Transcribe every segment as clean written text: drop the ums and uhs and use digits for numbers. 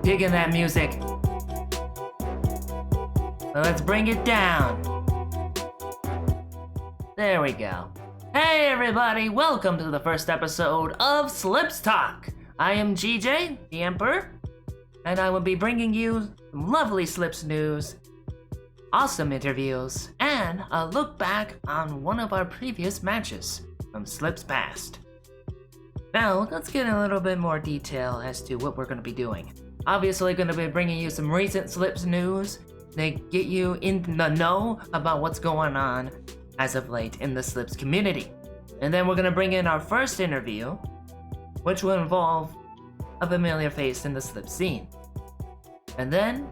Digging that music. Well, let's bring it down. There we go. Hey everybody, welcome to the first episode of Slips Talk. I am GJ, the Emperor, and I will be bringing you some lovely Slips news, awesome interviews, and a look back on one of our previous matches from Slips past. Now, let's get a little bit more detail as to what we're going to be doing. Obviously going to be bringing you some recent Slips news to get you in the know about what's going on as of late in the Slips community. And then we're going to bring in our first interview, which will involve a familiar face in the Slips scene. And then,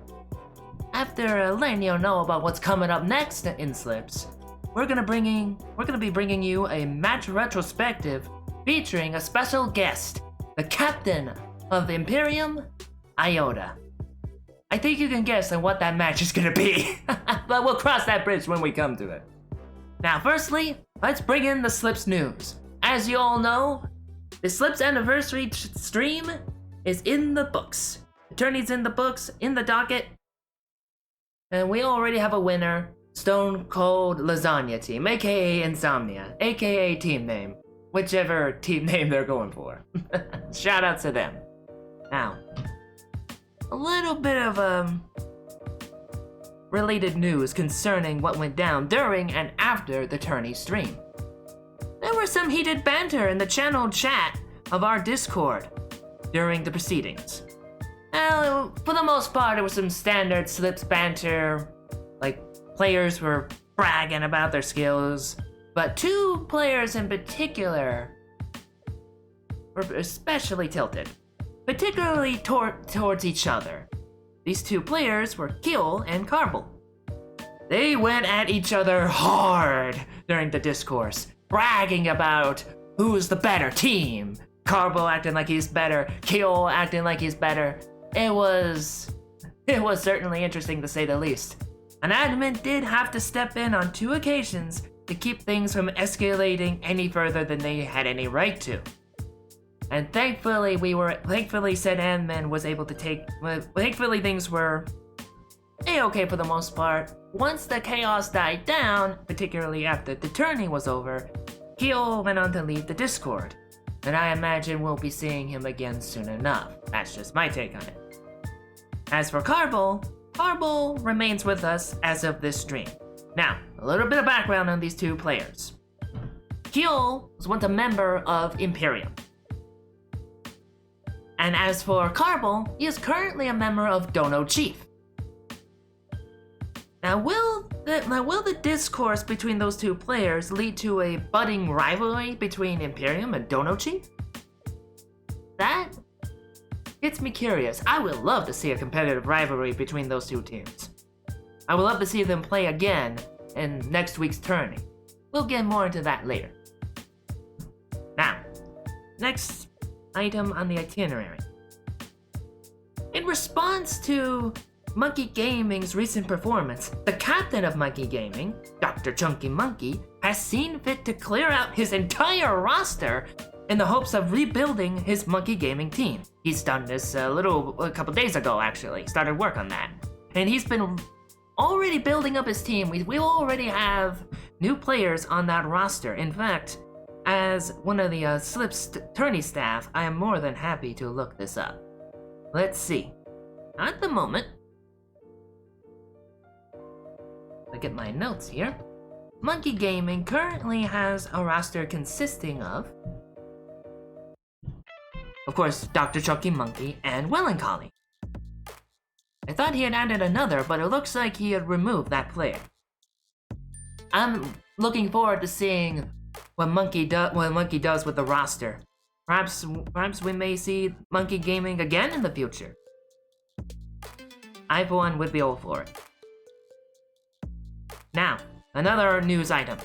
after letting you know about what's coming up next in Slips, we're going to be bringing you a match retrospective featuring a special guest, the captain of Imperium, Iota. I think you can guess on what that match is gonna be, but we'll cross that bridge when we come to it. Now, firstly, let's bring in the Slips news. As you all know, the Slips anniversary stream is in the books. The tourney's in the books, in the docket, and we already have a winner, Stone Cold Lasagna Team, aka Insomnia, aka team name, whichever team name they're going for. Shout out to them. Now, a little bit of related news concerning what went down during and after the tourney stream. There was some heated banter in the channel chat of our Discord during the proceedings. Well, for the most part, it was some standard Slips banter, like players were bragging about their skills, but two players in particular were especially tilted. Particularly towards each other. These two players were Kiel and Carble. They went at each other hard during the discourse, bragging about who's the better team. Carble acting like he's better, Kiel acting like he's better. It was certainly interesting to say the least. An admin did have to step in on 2 occasions to keep things from escalating any further than they had any right to. And thankfully said admin was able to thankfully things were a-okay for the most part. Once the chaos died down, particularly after the tourney was over, Kiel went on to leave the Discord. And I imagine we'll be seeing him again soon enough. That's just my take on it. As for Carble remains with us as of this stream. Now, a little bit of background on these two players. Kiel was once a member of Imperium. And as for Carble, he is currently a member of Dono Chief. Will the discourse between those two players lead to a budding rivalry between Imperium and Donochi? That gets me curious. I would love to see a competitive rivalry between those two teams. I would love to see them play again in next week's tourney. We'll get more into that later. Now, next item on the itinerary. In response to Monkey Gaming's recent performance, the captain of Monkey Gaming, Dr. Chunky Monkey, has seen fit to clear out his entire roster in the hopes of rebuilding his Monkey Gaming team. He's done this a couple days ago, actually. Started work on that. And he's been already building up his team. We already have new players on that roster. In fact, as one of the Slips Tourney staff, I am more than happy to look this up. Let's see. At the moment, look at my notes here. Monkey Gaming currently has a roster consisting of course, Dr. Chunky Monkey and Wellencolly. I thought he had added another, but it looks like he had removed that player. I'm looking forward to seeing what Monkey does with the roster. Perhaps we may see Monkey Gaming again in the future. I, for one, would be all for it. Now, another news item.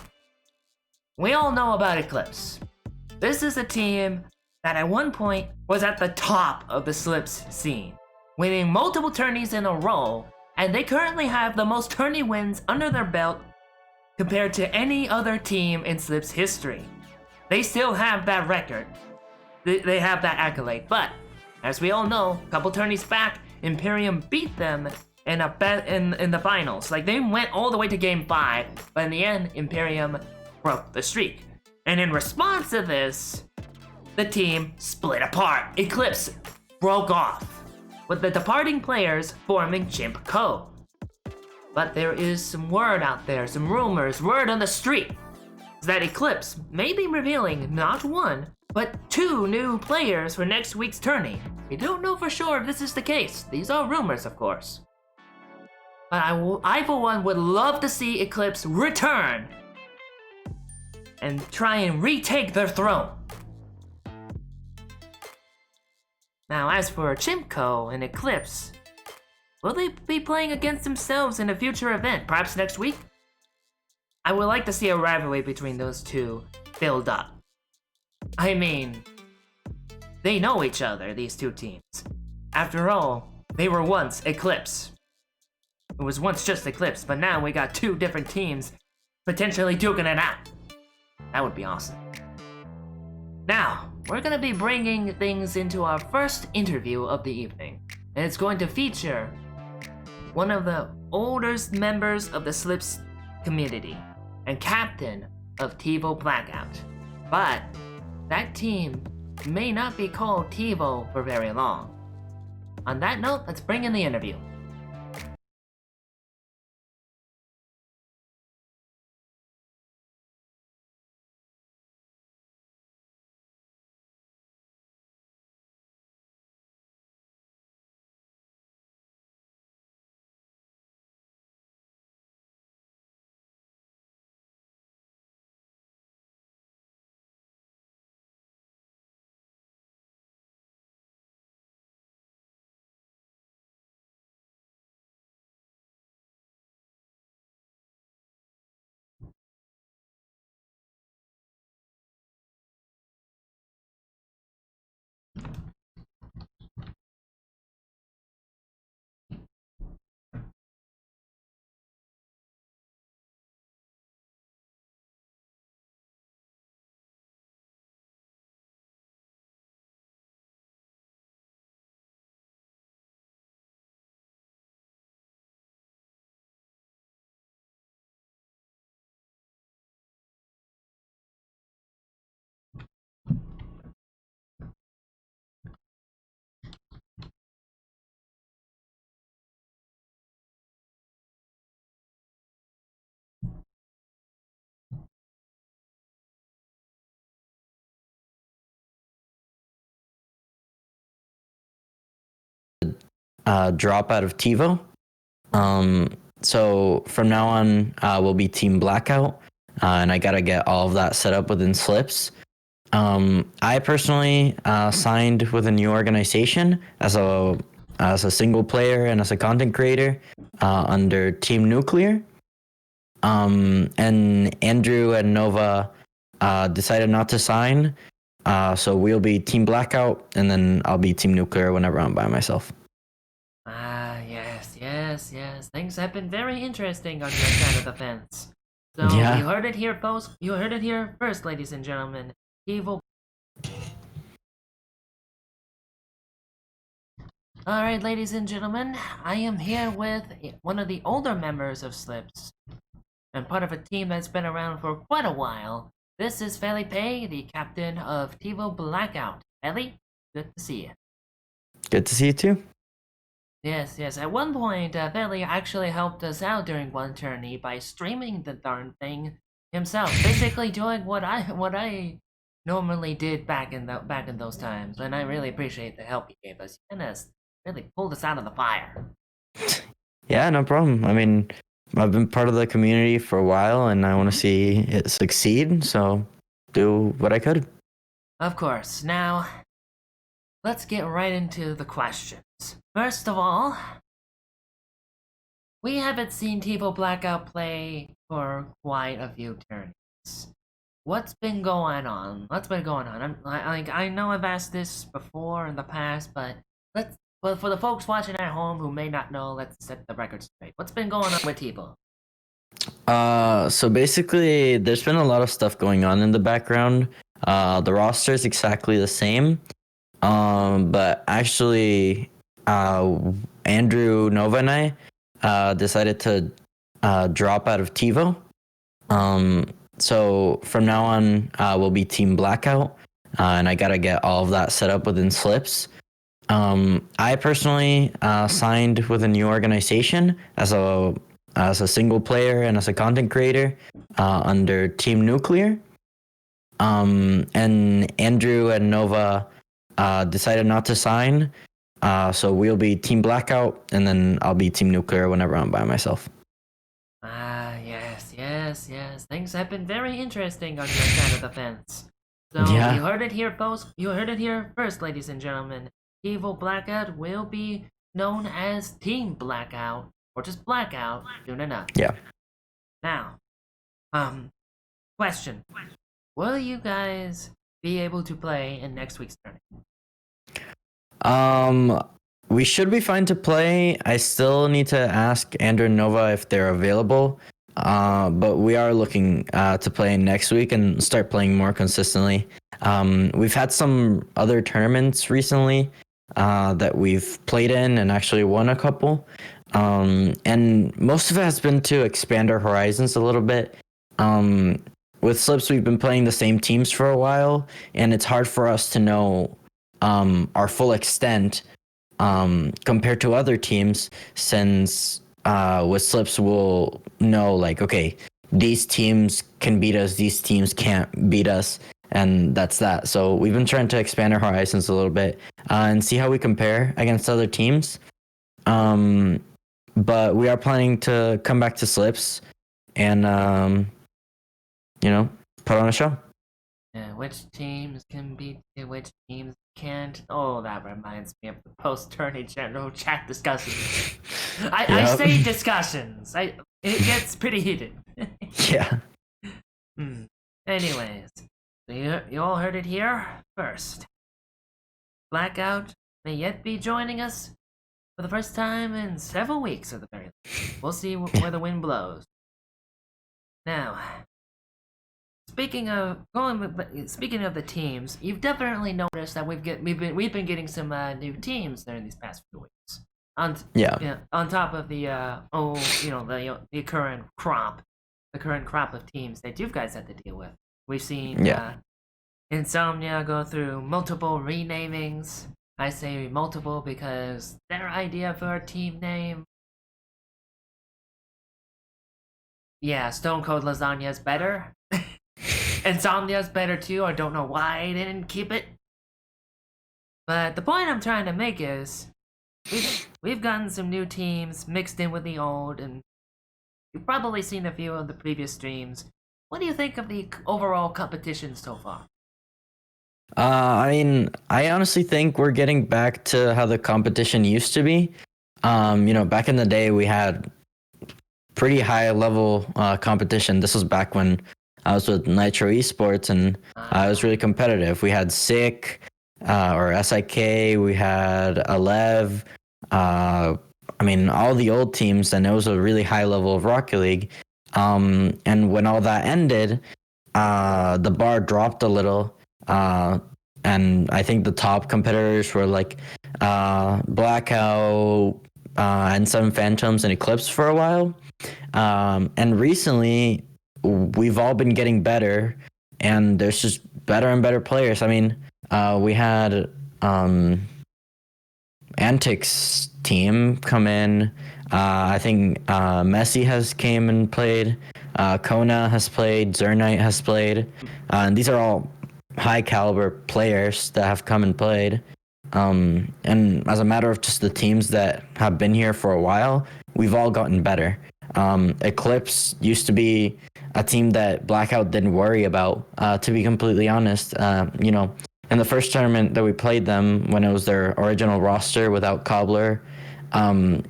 We all know about Eclipse. This is a team that at one point was at the top of the Slips scene, winning multiple tourneys in a row, and they currently have the most tourney wins under their belt compared to any other team in Slips history. They still have that record. They have that accolade, but as we all know, a couple tourneys back, Imperium beat them in the finals. Like, they went all the way to game 5, but in the end, Imperium broke the streak. And in response to this, the team split apart. Eclipse broke off, with the departing players forming Chimp Co. But there is some word out there, some rumors, word on the street, that Eclipse may be revealing not one, but 2 new players for next week's tourney. We don't know for sure if this is the case. These are rumors, of course. But I for one, would love to see Eclipse return and try and retake their throne. Now, as for Chimco and Eclipse, will they be playing against themselves in a future event, perhaps next week? I would like to see a rivalry between those two build up. I mean, they know each other, these two teams. After all, they were once Eclipse. It was once just Eclipse, but now we got 2 different teams potentially duking it out. That would be awesome. Now, we're gonna be bringing things into our first interview of the evening, and it's going to feature one of the oldest members of the Slips community and captain of TiVo Blackout. But that team may not be called TiVo for very long. On that note, let's bring in the interview. Drop out of TiVo. So from now on, we'll be Team Blackout, and I gotta get all of that set up within Slips. I personally signed with a new organization as a single player and as a content creator under Team Nuclear. And Andrew and Nova decided not to sign, so we'll be Team Blackout, and then I'll be Team Nuclear whenever I'm by myself. Yes. Things have been very interesting on your side of the fence. So Yeah. you heard it here, folks. You heard it here first, ladies and gentlemen. Evil. Alright, ladies and gentlemen, I am here with one of the older members of Slips, and part of a team that's been around for quite a while. This is Feli Pei, the captain of TiVo Blackout. Feli, good to see you. Good to see you too. Yes. At one point, Feli actually helped us out during one tourney by streaming the darn thing himself, basically doing what I normally did back in those times, and I really appreciate the help he gave us. And has really pulled us out of the fire. Yeah, no problem. I mean, I've been part of the community for a while, and I want to see it succeed, so do what I could. Of course. Now, let's get right into the questions. First of all, we haven't seen TiVo Blackout play for quite a few tourneys. What's been going on? I know I've asked this before in the past, but for the folks watching at home who may not know, let's set the record straight. What's been going on with TiVo? So basically, there's been a lot of stuff going on in the background. The roster is exactly the same, but actually, Andrew, Nova, and I decided to drop out of TiVo. So from now on, we'll be Team Blackout, and I gotta get all of that set up within Slips. I personally signed with a new organization as a single player and as a content creator under Team Nuclear. And Andrew and Nova decided not to sign, so we'll be Team Blackout, and then I'll be Team Nuclear whenever I'm by myself. Yes. Things have been very interesting on your side of the fence. So Yeah. you heard it here, folks. You heard it here first, ladies and gentlemen. TiVo Blackout will be known as Team Blackout, or just Blackout, soon enough. Yeah. Now, question. Will you guys be able to play in next week's tournament? We should be fine to play. I still need to ask Andrew and Nova if they're available. But we are looking to play next week and start playing more consistently. We've had some other tournaments recently that we've played in and actually won a couple. And most of it has been to expand our horizons a little bit. With Slips, we've been playing the same teams for a while, and it's hard for us to know our full extent compared to other teams, since with Slips we'll know, like, okay, these teams can beat us, these teams can't beat us, and that's that. So we've been trying to expand our horizons a little bit and see how we compare against other teams. But we are planning to come back to Slips and put on a show. Which teams can beat which teams can't? Oh, that reminds me of the post-tourney general chat discussions. I say discussions. It gets pretty heated. Yeah. Anyways, so you all heard it here first. Blackout may yet be joining us for the first time in several weeks at the very least. We'll see where the wind blows. Now, speaking of the teams, you've definitely noticed that we've been getting some new teams during these past few weeks. On top of the current crop of teams that you guys had to deal with. We've seen Insomnia go through multiple renamings. I say multiple because their idea for a team name, Stone Cold Lasagna's better. Insomnia's better too. I don't know why I didn't keep it. But the point I'm trying to make is we've gotten some new teams mixed in with the old, and you've probably seen a few of the previous streams. What do you think of the overall competition so far? I mean, I honestly think we're getting back to how the competition used to be. Back in the day, we had pretty high level competition. This was back when I was with Nitro Esports, and it was really competitive. We had SICK or SIK, we had Alev. I mean, all the old teams, and it was a really high level of Rocket League. And when all that ended, the bar dropped a little. And I think the top competitors were like Blackout and Seven Phantoms and Eclipse for a while. And recently, we've all been getting better, and there's just better and better players. I mean, we had Antics team come in. I think Messi has came and played. Kona has played. Zernite has played. And these are all high caliber players that have come and played. And as a matter of just the teams that have been here for a while, we've all gotten better. Eclipse used to be a team that Blackout didn't worry about, to be completely honest. In the first tournament that we played them, when it was their original roster without Cobbler,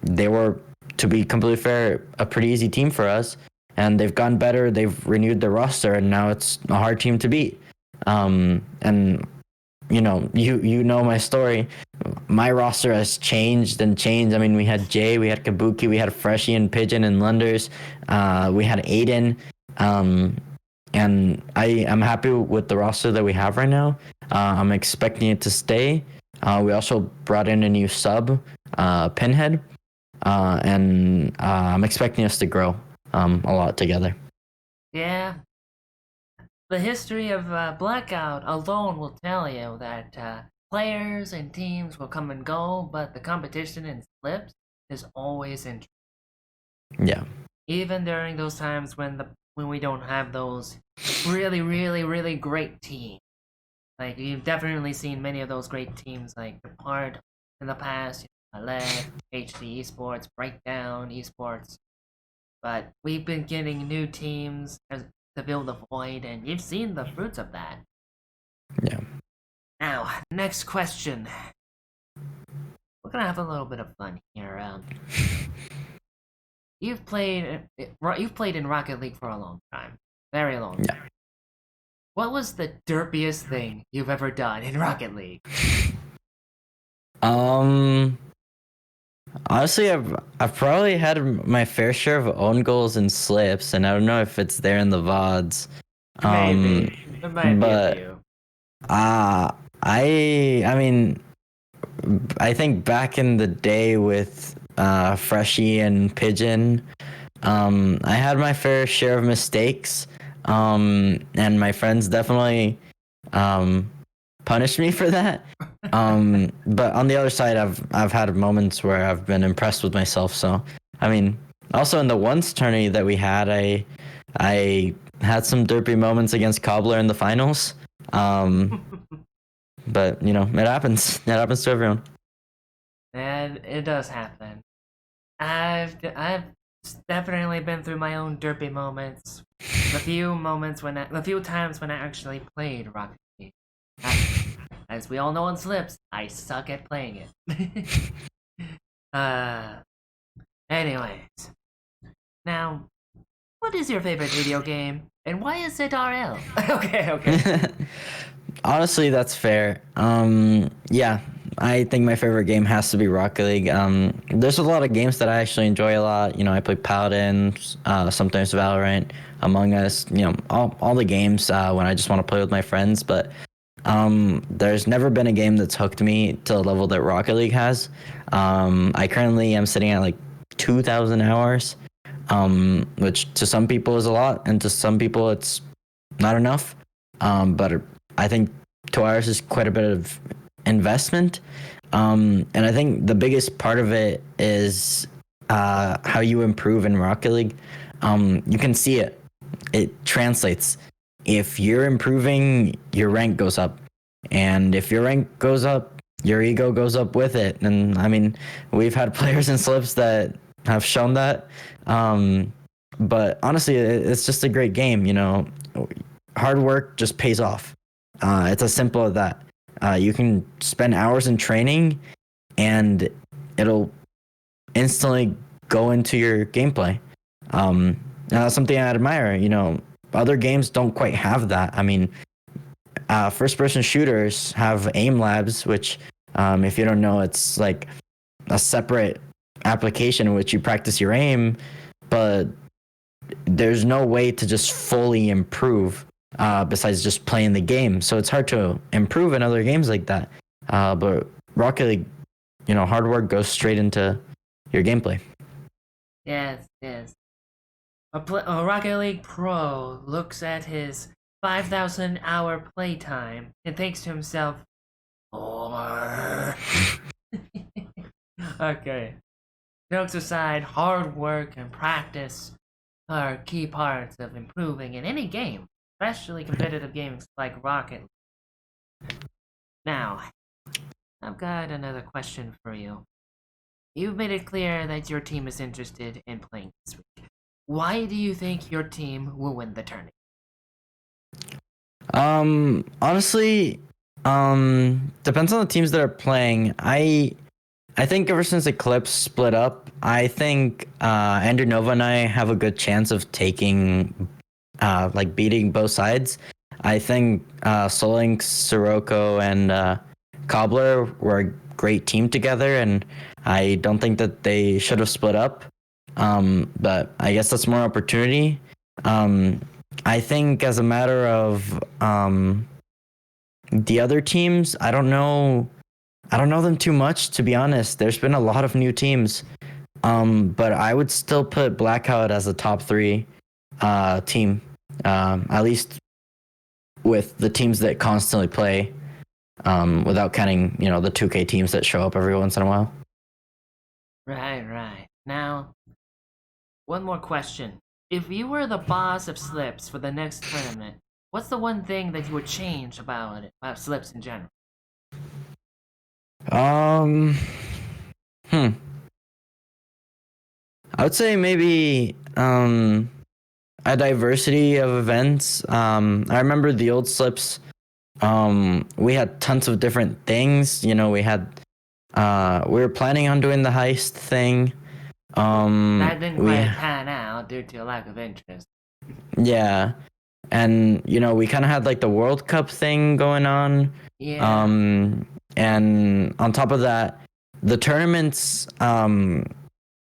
they were, to be completely fair, a pretty easy team for us. And they've gotten better. They've renewed their roster, and now it's a hard team to beat. And you know my story. My roster has changed and changed. I mean, we had Jay, we had Kabuki, we had Freshie and Pigeon and Lunders. We had Aiden. And I am happy with the roster that we have right now. I'm expecting it to stay. We also brought in a new sub, Pinhead. And I'm expecting us to grow a lot together. Yeah. The history of Blackout alone will tell you that players and teams will come and go, but the competition in Slips is always interesting. Yeah. Even during those times when we don't have those really, really, really great teams. Like, you've definitely seen many of those great teams, like Depart in the past, Alef, HD Esports, Breakdown Esports. But we've been getting new teams to fill the void, and you've seen the fruits of that. Yeah. Now, next question. We're gonna have a little bit of fun here. You've played in Rocket League for a long time, very long time. Yeah. What was the derpiest thing you've ever done in Rocket League? Honestly, I've probably had my fair share of own goals and slips, and I don't know if it's there in the VODs. Maybe. There might be a few. I mean, I think back in the day with Freshie and Pigeon, I had my fair share of mistakes, and my friends definitely punished me for that. But on the other side, I've had moments where I've been impressed with myself. So, I mean, also in the once tourney that we had, I had some derpy moments against Cobbler in the finals. But it happens. It happens to everyone. And it does happen. I've definitely been through my own derpy moments. The few times when I actually played Rocket League. As we all know on Slips, I suck at playing it. Anyways. Now, what is your favorite video game? And why is it RL? Okay. Honestly, that's fair. Yeah, I think my favorite game has to be Rocket League. There's a lot of games that I actually enjoy a lot. I play Paladin, sometimes Valorant, Among Us, all the games when I just want to play with my friends. But there's never been a game that's hooked me to the level that Rocket League has. I currently am sitting at like 2,000 hours, which to some people is a lot, and to some people it's not enough. But I think 2 hours is quite a bit of investment. And I think the biggest part of it is how you improve in Rocket League. You can see it. It translates. If you're improving, your rank goes up. And if your rank goes up, your ego goes up with it. And I mean, we've had players in Slips that have shown that. But honestly, it's just a great game. Hard work just pays off. It's as simple as that. You can spend hours in training, and it'll instantly go into your gameplay. That's something I admire. Other games don't quite have that. I mean, first-person shooters have aim labs, which, if you don't know, it's like a separate application in which you practice your aim, but there's no way to just fully improve besides just playing the game. So it's hard to improve in other games like that. But Rocket League, hard work goes straight into your gameplay. Yes. A Rocket League pro looks at his 5,000 hour playtime and thinks to himself, "Oh." Okay. Jokes aside, hard work and practice are key parts of improving in any game, especially competitive games like Rocket League. Now, I've got another question for you. You've made it clear that your team is interested in playing this week. Why do you think your team will win the tourney? Honestly, depends on the teams that are playing. I think ever since Eclipse split up, I think Andrew Nova and I have a good chance of beating both sides. I think Solinx, Sirocco, and Cobbler were a great team together, and I don't think that they should have split up. But I guess that's more opportunity. I think as a matter of the other teams, I don't know them too much, to be honest. There's been a lot of new teams. But I would still put Blackout as a top 3 team, at least with the teams that constantly play, without counting, the 2K teams that show up every once in a while. Right. Now, one more question. If you were the boss of Slips for the next tournament, what's the one thing that you would change about Slips in general? I would say maybe a diversity of events. I remember the old Slips. We had tons of different things. We were planning on doing the heist thing. That didn't quite pan out due to a lack of interest. Yeah, and we kind of had like the World Cup thing going on. Yeah. And on top of that, the tournaments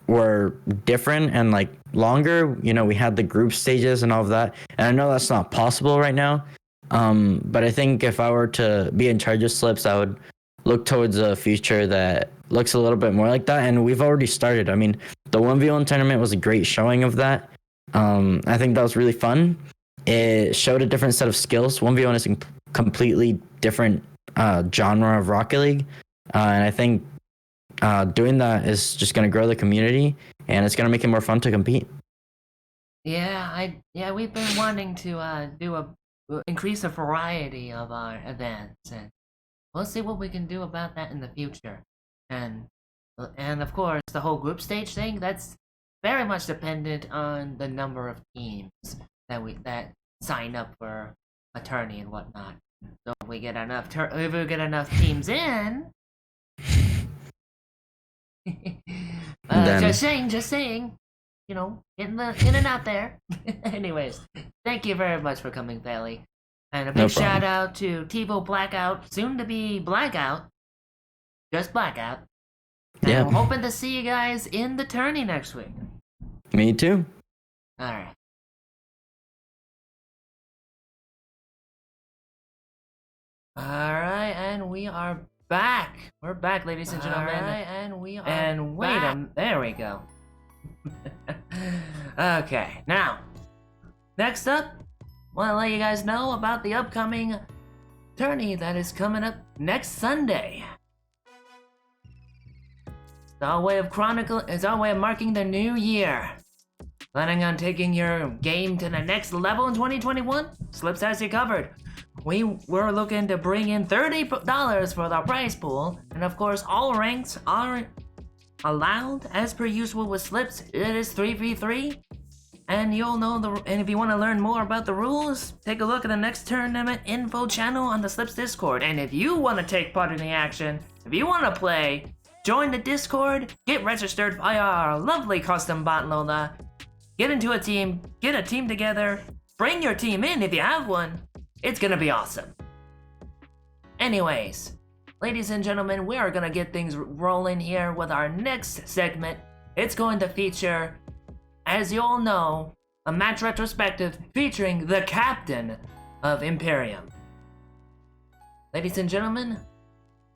were different and like longer. We had the group stages and all of that. And I know that's not possible right now. But I think if I were to be in charge of Slips, I would look towards a future that looks a little bit more like that. And we've already started. I mean, the 1v1 tournament was a great showing of that. I think that was really fun. It showed a different set of skills. 1v1 is a completely different genre of Rocket League. And I think doing that is just going to grow the community, and it's going to make it more fun to compete. Yeah, we've been wanting to increase the variety of our events, and we'll see what we can do about that in the future. And of course, the whole group stage thing, that's very much dependent on the number of teams that sign up for a tourney and whatnot. So if we get enough teams in, just saying, in and out there. Anyways, thank you very much for coming, Bailey. And a big shout out to TiVo Blackout, soon to be Blackout. Just Blackout. And I'm hoping to see you guys in the tourney next week. Me too. Alright. Alright, and we are back. We're back, ladies and gentlemen. Alright, and we are back. There we go. Okay, now, next up, I want to let you guys know about the upcoming tourney that is coming up next Sunday. It's our way of marking the new year. Planning on taking your game to the next level in 2021? Slips has you covered. We were looking to bring in $30 for our prize pool, and of course all ranks are allowed as per usual with Slips. It is 3v3, And you'll know and if you want to learn more about the rules, take a look at the next tournament info channel on the Slips Discord. And if you want to take part in the action, if you want to play, join the Discord, get registered via our lovely custom bot Lola, get into a team, get a team together, bring your team in if you have one. It's gonna be awesome. Anyways, ladies and gentlemen, we are gonna get things rolling here with our next segment. It's going to feature, as you all know, a match retrospective featuring the captain of Imperium. Ladies and gentlemen,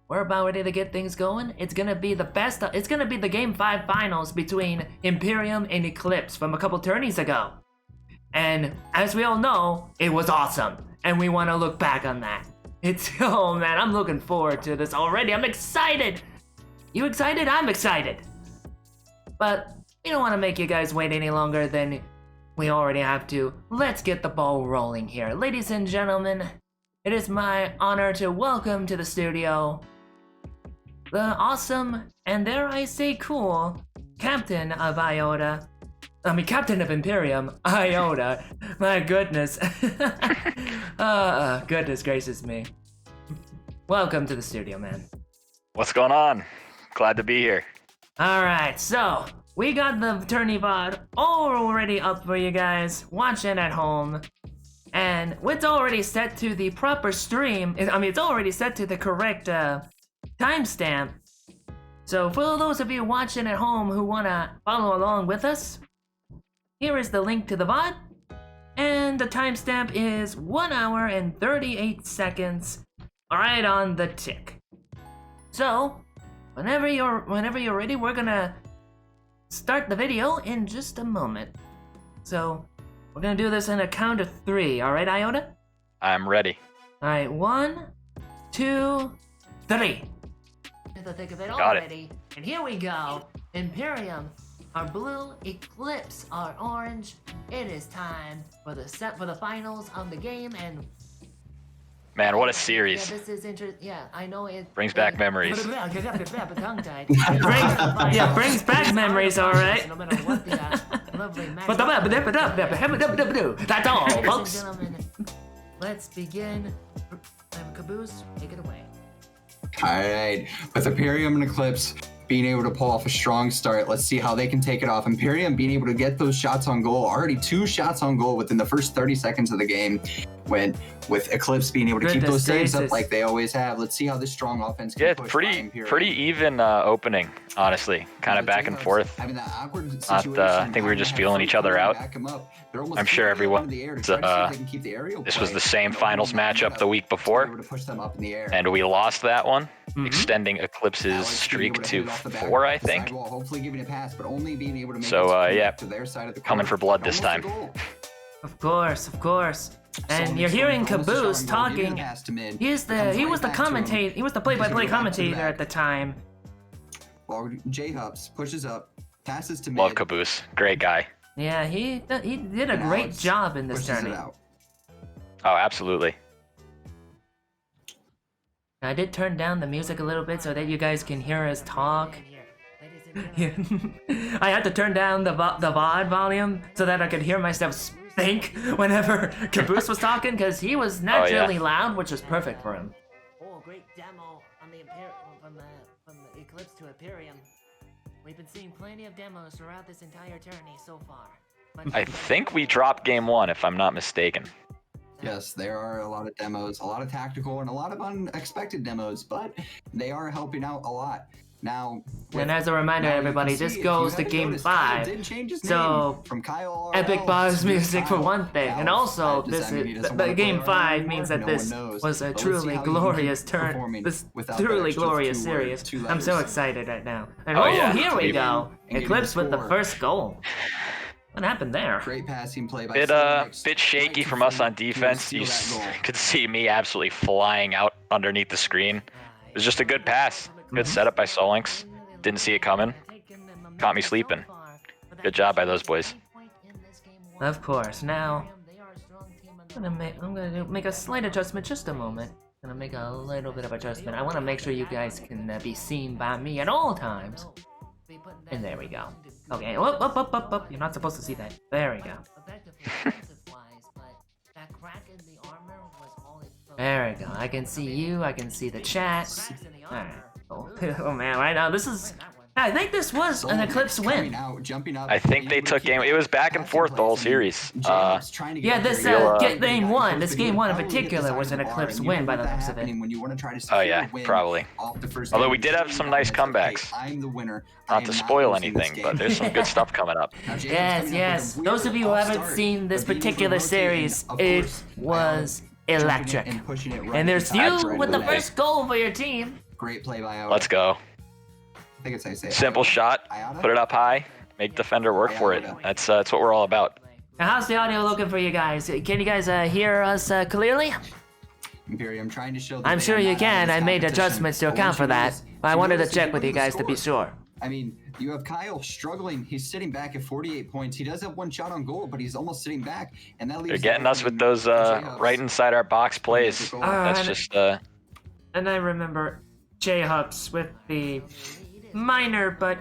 we're about ready to get things going. It's gonna be it's gonna be the Game 5 finals between Imperium and Eclipse from a couple tourneys ago. And as we all know, it was awesome. And we wanna look back on that. Oh man, I'm looking forward to this already. I'm excited! You excited? I'm excited! But we don't wanna make you guys wait any longer than we already have to. Let's get the ball rolling here. Ladies and gentlemen, it is my honor to welcome to the studio the awesome, and dare I say cool, captain of Captain of Imperium, Iota. My goodness. Goodness gracious me. Welcome to the studio, man. What's going on? Glad to be here. Alright, so we got the tourney VOD already up for you guys, watching at home. And it's already set to the proper stream. It's already set to the correct timestamp. So for those of you watching at home who wanna follow along with us, here is the link to the VOD. And the timestamp is 1 hour and 38 seconds, right on the tick. So, whenever you're ready, we're gonna start the video in just a moment. So, we're gonna do this in a count of 3, alright, Iota? I'm ready. Alright, 1, 2, 3. To think of it already. And here we go. Imperium are blue, Eclipse are orange. It is time for the finals of the game, and man, what a series. Yeah, this is interesting. Yeah, I know it brings back memories. Tongue-tied. Brings back memories, all right. No matter what the lovely match. That's all, folks. Ladies and gentlemen, let's begin. Caboose, take it away. Alright, with Imperium and Eclipse being able to pull off a strong start, let's see how they can take it off. Imperium being able to get those shots on goal, already 2 shots on goal within the first 30 seconds of the game, with Eclipse being able to keep those saves up like they always have. Let's see how this strong offense can push pretty even opening, honestly. Kind of back and forth. I mean, that awkward situation, I think we were just feeling each other out. I'm sure everyone. This was the same finals matchup the week before, and we lost that one, extending Eclipse's streak to 4, I think. So yeah, coming for blood this time. Of course. And you're hearing Caboose talking. He was the play-by-play commentator at the time. Well, J-Hubs pushes up, passes to mid. Love Caboose, great guy. Yeah, he did a great job in this tourney. Oh, absolutely. I did turn down the music a little bit so that you guys can hear us talk. I had to turn down the VOD volume so that I could hear myself think whenever Caboose was talking, because he was naturally loud, which was perfect for him. Oh, great demo on the from the Eclipse to Imperium. We've been seeing plenty of demos throughout this entire tourney so far. I think we dropped game 1, if I'm not mistaken. Yes, there are a lot of demos, a lot of tactical and a lot of unexpected demos, but they are helping out a lot. Now, and as a reminder, everybody, this goes to Game 5. So, Epic Boss music for one thing, and also the Game 5 means that this was a truly glorious truly glorious series. I'm so excited right now. And here we go, Eclipse with the first goal. What happened there? Great passing play by bit shaky from us on defense. You could see me absolutely flying out underneath the screen. It was just a good pass. Good setup by PSYONIX. Didn't see it coming. Caught me sleeping. Good job by those boys. Of course. Now, I'm gonna make a slight adjustment. Just a moment. I'm gonna make a little bit of adjustment. I want to make sure you guys can be seen by me at all times. And there we go. Okay, whoop, whoop, whoop, whoop, whoop. You're not supposed to see that. There we go. There we go. I can see you. I can see the chat. Alright. Oh man, right now this is... I think this was an Eclipse win. I think they took game. It was back and forth the whole series. Yeah, this game one. This game one in particular was an Eclipse win by the looks of it. Oh yeah, probably. Although we did have some nice comebacks. Not to spoil anything, but there's some good stuff coming up. Yes, yes. Those of you who haven't seen this particular series, it was electric. And there's you with the first goal for your team. Great play by Iowa. Let's go. I think it's how you say it. Simple shot. Put it up high. Make defender work for it. That's what we're all about. Now, how's the audio looking for you guys? Can you guys hear us clearly? Imperium trying to show. I'm sure you can. I made adjustments to account for that. But I wanted to check with you guys to be sure. I mean, you have Kyle struggling. He's sitting back at 48 points. He does have one shot on goal, but he's almost sitting back, and that leaves. They're getting us with those right inside our box plays. That's just. And I remember J-Hubs with the minor but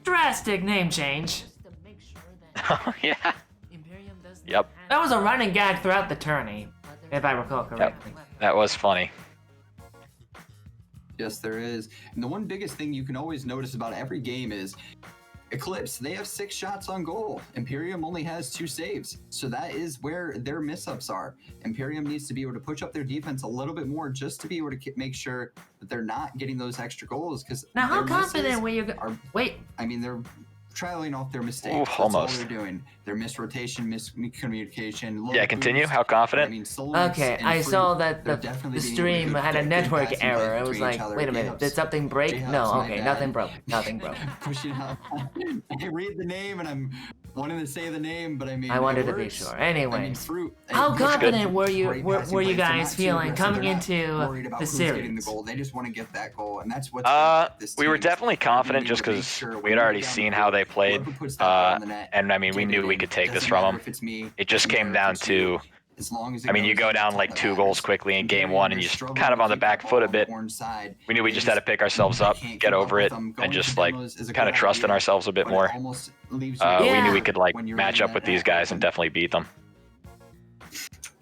drastic name change. Oh yeah. Yep. That was a running gag throughout the tourney, if I recall correctly. Yep. That was funny. Yes, there is. And the one biggest thing you can always notice about every game is Eclipse, they have 6 shots on goal. Imperium only has 2 saves. So that is where their miss-ups are. Imperium needs to be able to push up their defense a little bit more just to be able to make sure that they're not getting those extra goals. Because now, how confident were you? Wait. I mean, they're trailing off their mistakes. Ooh, That's almost. all they're doing. Their misrotation, miscommunication. Yeah, continue. How confident? I mean, PSYONIX Okay, and I Fruit, saw that they're the definitely being stream able to had a get network passing error. plays It was between like, each other. wait a minute, J-Hubs. did something break? J-Hubs, No, my okay, bad. nothing broke. Nothing broke. Pushing out. I read the name and I'm wanting to say the name, but I mean. I wanted it to be works. sure. I mean, Anyways, Fruit. how confident were Great you passing were you plays. They're guys not too feeling aggressive. coming They're not into worried about the who's getting the series? goal. They just want to get that goal, and that's what's this We were team. definitely confident just because we had already seen how they played, and I mean we knew we could take this from them. It just came down to, I mean, you go down like 2 goals quickly in game 1 and you're kind of on the back foot a bit. We knew we just had to pick ourselves up, get over it, and just like kind of trust in ourselves a bit more. We knew we could like match up with these guys and definitely beat them.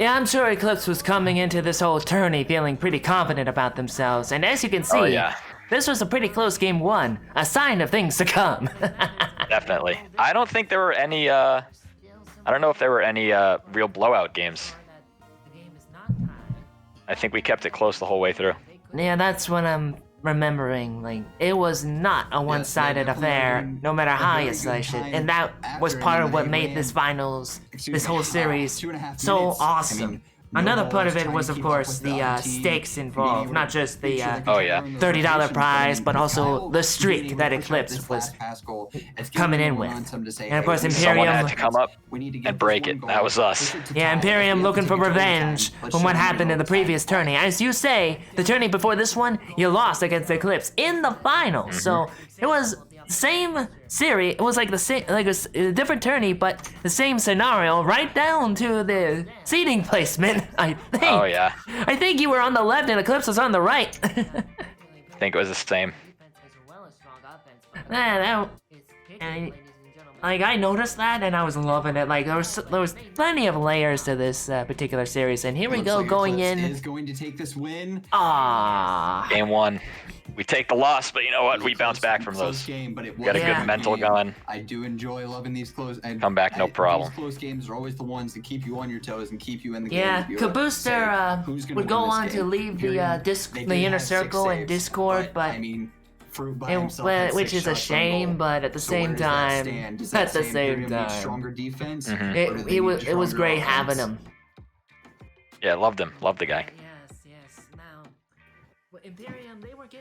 Yeah, I'm sure Eclipse was coming into this whole tourney feeling pretty confident about themselves, and as you can see, Oh yeah. this was a pretty close game 1, a sign of things to come. Definitely. I don't think there were any I don't know if there were any real blowout games. I think we kept it close the whole way through. Yeah, that's what I'm remembering. Like, it was not a one-sided affair, no matter how you slice it. And that was part of what made this finals, this whole series, so awesome. Another part of it was, of course, the stakes involved, not just the Oh yeah. $30 prize, but also the streak that Eclipse was coming in with. And of course, Someone had Imperium, to come up and break it. That was us. yeah, Imperium looking for revenge from what happened in the previous tourney. As you say, the tourney before this one, you lost against Eclipse in the finals. So it was same series. It was like the same, like a different tourney, but the same scenario, right down to the seating placement. I think. Oh yeah. I think you were on the left and Eclipse was on the right. I think it was the same. Man, I noticed that and I was loving it. Like there was plenty of layers to this particular series, and here we go going in. Is going to take this win. Game 1. We take the loss, but you know what? We bounce back from those. Game, but it Got a Yeah. good mental going. I do enjoy loving these close. And Come back, no problem. These close games are always the ones that keep you on your toes and keep you in the game. Yeah, to be able to say Kabooster who's gonna would go win this on to game. leave the Period. They the did inner have 6 circle and saves, Discord, but I mean, Fruit by himself it, had which 6 is a shots on shame. goal. But at the So where same does that time, stand? Does at that the say same Imperium needs time, stronger defense. Mhm. Or do they it need was stronger great offense? having him. Yeah, loved him. Loved the guy.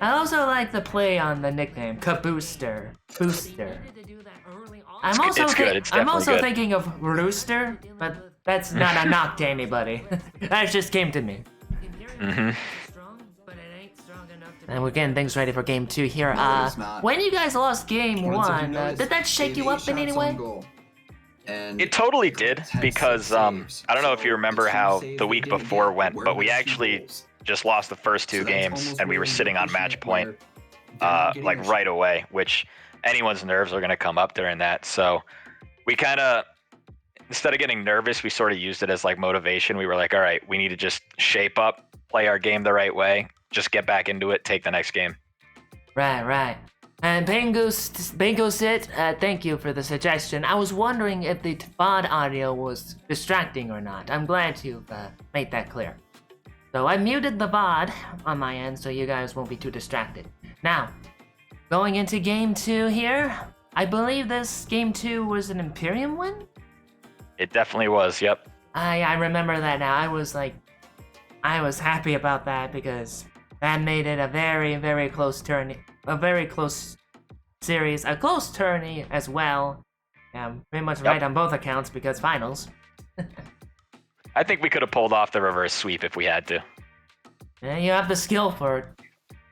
I also like the play on the nickname Kabooster. Booster. I'm also It's good. It's definitely good. thinking of Rooster, but that's not a knock to anybody. That just came to me. Mm-hmm. And we're getting things ready for game 2 here. it's not. When you guys lost game Once if you 1, notice, did that shake they you have up in 8 any shots on way? goal. And It totally did, had because 6 I saves. don't know if you So remember the 2 how saves the they week did before get went, were but we those 2 actually goals. just lost the first 2 So that's games, almost and we where were you're sitting on pushing match it point, where they're not getting like a right shot. away, which anyone's nerves are going to come up during that. So we kind of, instead of getting nervous, we sort of used it as like motivation. We were like, all right, we need to just shape up, play our game the right way, just get back into it, take the next game. Right. And Bango Sit, thank you for the suggestion. I was wondering if the VOD audio was distracting or not. I'm glad you've made that clear. So I muted the VOD on my end so you guys won't be too distracted. Now, going into game 2 here, I believe this game 2 was an Imperium win? It definitely was, yep. I remember that now. I was happy about that because that made it a very, very close tourney. A very close series. A close tourney as well. Pretty much right on both accounts because finals. I think we could have pulled off the reverse sweep if we had to. Yeah, you have the skill for it.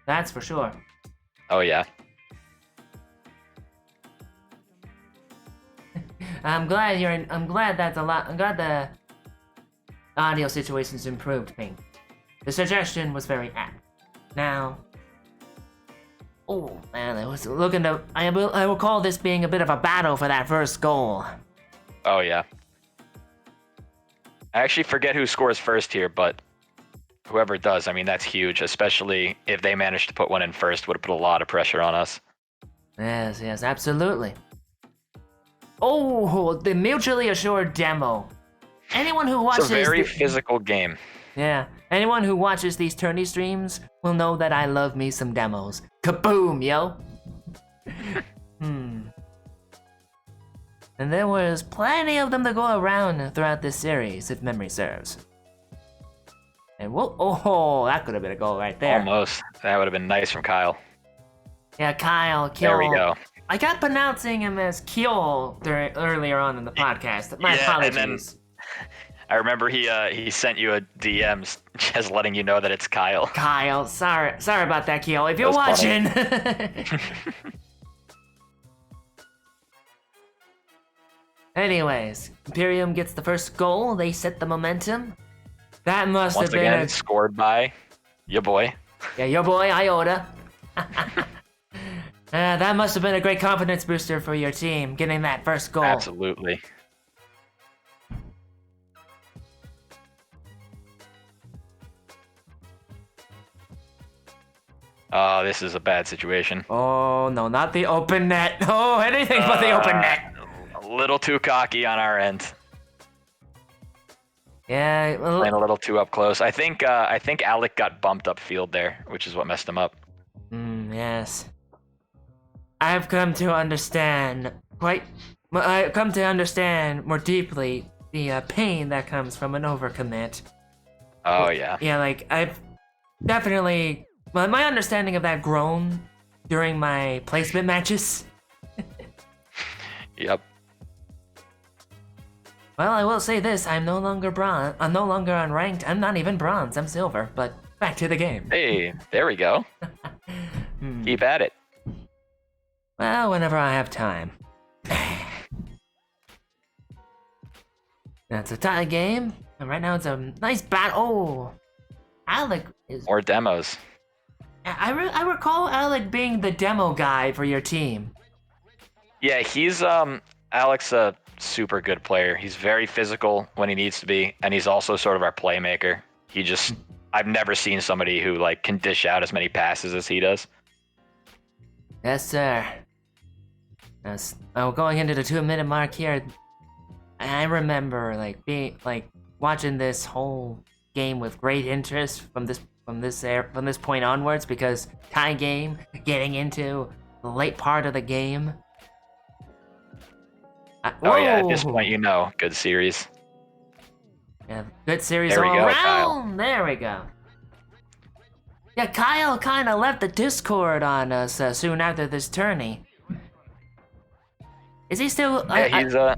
That's for sure. Oh, yeah. I'm glad the audio situation's improved, Pink. The suggestion was very apt. Now, oh man, I was looking to. I will call this being a bit of a battle for that first goal. Oh, yeah. I actually forget who scores first here, but whoever does, I mean, that's huge, especially if they manage to put one in first, would have put a lot of pressure on us. Yes, absolutely. Oh, the mutually assured demo. Anyone who watches It's a very physical game. Yeah, anyone who watches these tourney streams will know that I love me some demos. Kaboom, yo! And there was plenty of them to go around throughout this series, if memory serves. And whoa, oh, that could have been a goal right there. Almost. That would have been nice from Kyle. Yeah, Kyle, Kiel. There we go. I got pronouncing him as Kiel earlier on in the podcast. My apologies. And then I remember he sent you a DM just letting you know that it's Kyle. Kyle, sorry about that, Kiel. If you're watching. Anyways, Imperium gets the first goal. They set the momentum. That must Once have been again, scored by your boy. Yeah, your boy Iota. That must have been a great confidence booster for your team, getting that first goal. Absolutely. Oh, this is a bad situation. Oh, no, not the open net. Oh, anything but the open net. A little too cocky on our end. Yeah, Playing a little too up close. I think Alec got bumped upfield there, which is what messed him up. Yes. I've come to understand more deeply the pain that comes from an overcommit. Oh, yeah. Yeah, like, I've definitely... My understanding of that grown during my placement matches. Yep. Well, I will say this, I'm no longer unranked. I'm not even bronze, I'm silver, but back to the game. Hey, there we go. Keep at it. Well, whenever I have time. That's a tie game, and right now it's a nice battle. Oh, Alec is... More demos. I recall Alec being the demo guy for your team. Yeah, he's Alec's a super good player. He's very physical when he needs to be, and he's also sort of our playmaker. I've never seen somebody who like can dish out as many passes as he does. Yes, sir. Yes. Oh, going into the 2-minute mark here, I remember watching this whole game with great interest from this point onwards, because tie game, getting into the late part of the game. Oh yeah, at this point you know, good series. Yeah, good series There we all go, around. Kyle. There we go. Yeah, Kyle kind of left the Discord on us soon after this tourney. Is he still? Yeah,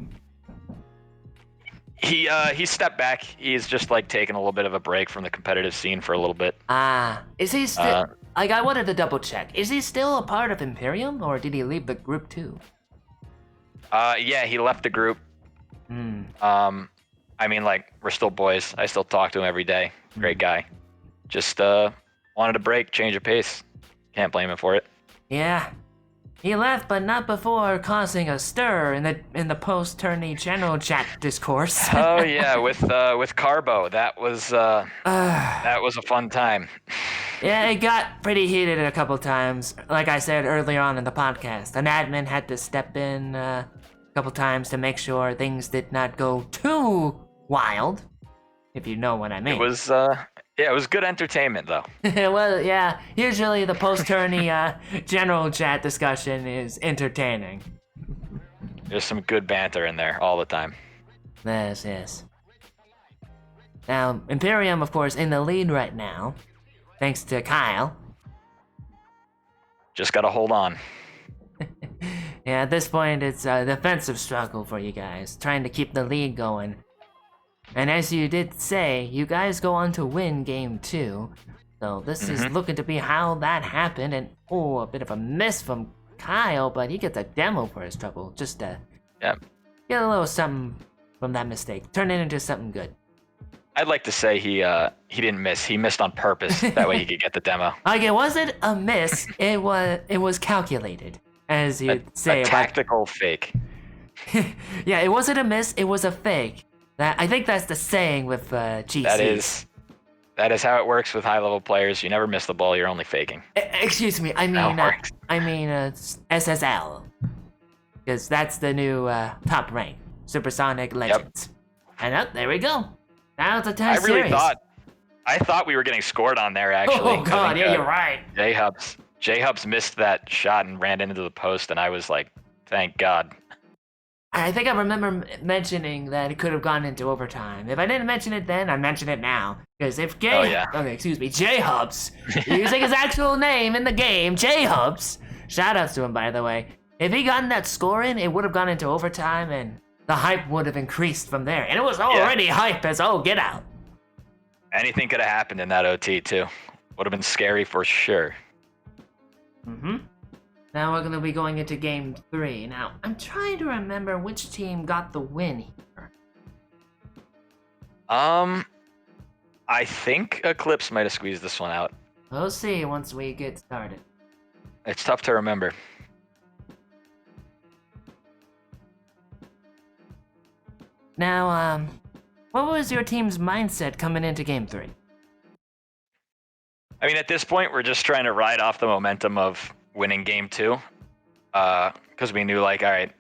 he stepped back. He's just like taking a little bit of a break from the competitive scene for a little bit. Is he still? I wanted to double check. Is he still a part of Imperium, or did he leave the group too? Yeah, he left the group. I mean, like, we're still boys. I still talk to him every day. Great guy. Just wanted a break, change of pace. Can't blame him for it. Yeah. He left, but not before causing a stir in the post-Tourney channel chat discourse. Oh yeah, with Carbo, that was a fun time. Yeah, it got pretty heated a couple times. Like I said earlier on in the podcast, an admin had to step in a couple times to make sure things did not go too wild, if you know what I mean. It was it was good entertainment though. Well, yeah, usually the post-Tourney general chat discussion is entertaining. There's some good banter in there all the time. Yes, yes. Now, Imperium, of course, in the lead right now, thanks to Kyle. Just gotta hold on. Yeah, at this point, it's a defensive struggle for you guys, trying to keep the lead going. And as you did say, you guys go on to win game 2. So this is looking to be how that happened, and oh, a bit of a miss from Kyle, but he gets a demo for his trouble, just to Yep. get a little something from that mistake, turn it into something good. I'd like to say he didn't miss. He missed on purpose. That way he could get the demo. Like, it wasn't a miss, it was calculated, as you say. A tactical fake. Yeah, it wasn't a miss, it was a fake. I think that's the saying with GC. That is how it works with high-level players. You never miss the ball. You're only faking. Excuse me, I mean SSL, because that's the new top rank, Supersonic Legends. And there we go. Now it's a test series. I thought we were getting scored on there actually. Oh god, yeah, you're right. J-Hubs missed that shot and ran into the post, and I was like, thank God. I think I remember mentioning that it could have gone into overtime. If I didn't mention it then, I mention it now. Because if J-Hubs, using his actual name in the game, J-Hubs, shoutouts to him by the way. If he gotten that score in, it would have gone into overtime and the hype would have increased from there. And it was already hype as, oh, get out. Anything could have happened in that OT too. Would have been scary for sure. Now we're gonna be going into game 3. Now, I'm trying to remember which team got the win here. I think Eclipse might have squeezed this one out. We'll see once we get started. It's tough to remember. Now, what was your team's mindset coming into game 3? I mean, at this point, we're just trying to ride off the momentum of winning game 2. Because we knew, like, all right,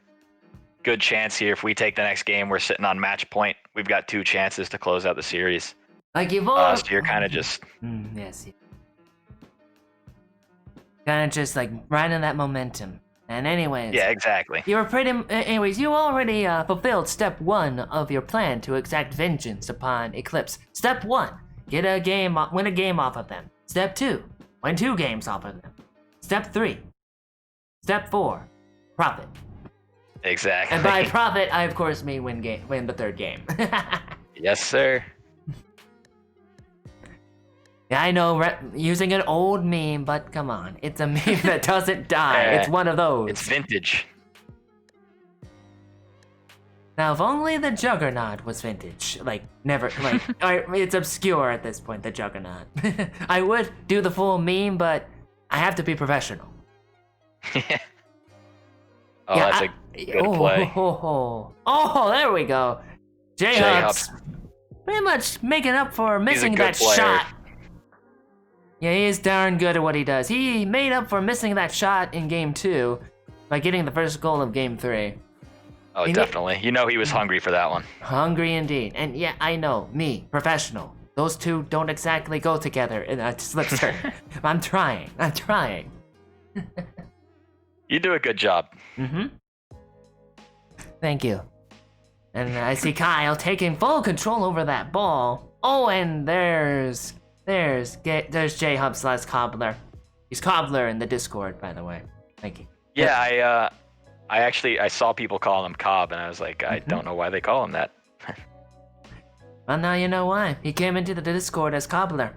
good chance here. If we take the next game, we're sitting on match point. We've got 2 chances to close out the series. Like, you've all... So you're kind of just... yes. Kind of just, like, riding that momentum. And anyways... Yeah, exactly. You already fulfilled step 1 of your plan to exact vengeance upon Eclipse. Step 1, win a game off of them. Step 2, win 2 games off of them. Step 3, Step 4, profit. Exactly. And by profit, I of course mean win the 3rd game. Yes, sir. Yeah, I know, using an old meme, but come on, it's a meme that doesn't die. It's one of those. It's vintage. Now, if only the Juggernaut was vintage, like never, like it's obscure at this point. The Juggernaut. I would do the full meme, but I have to be professional. That's a good play. Oh, there we go. J-Hubs pretty much making up for missing that shot. Yeah, he is darn good at what he does. He made up for missing that shot in game 2 by getting the first goal of game 3. Oh, definitely. You know he was hungry for that one. Hungry indeed. And yeah, I know, me, professional. Those two don't exactly go together in a slipster. I'm trying. You do a good job. Thank you. And I see Kyle taking full control over that ball. Oh, and there's J-Hub/Cobbler. He's Cobbler in the Discord, by the way. Thank you. Yeah, I saw people call him Cobb, and I was like, I don't know why they call him that. Well, now you know why. He came into the Discord as Cobbler.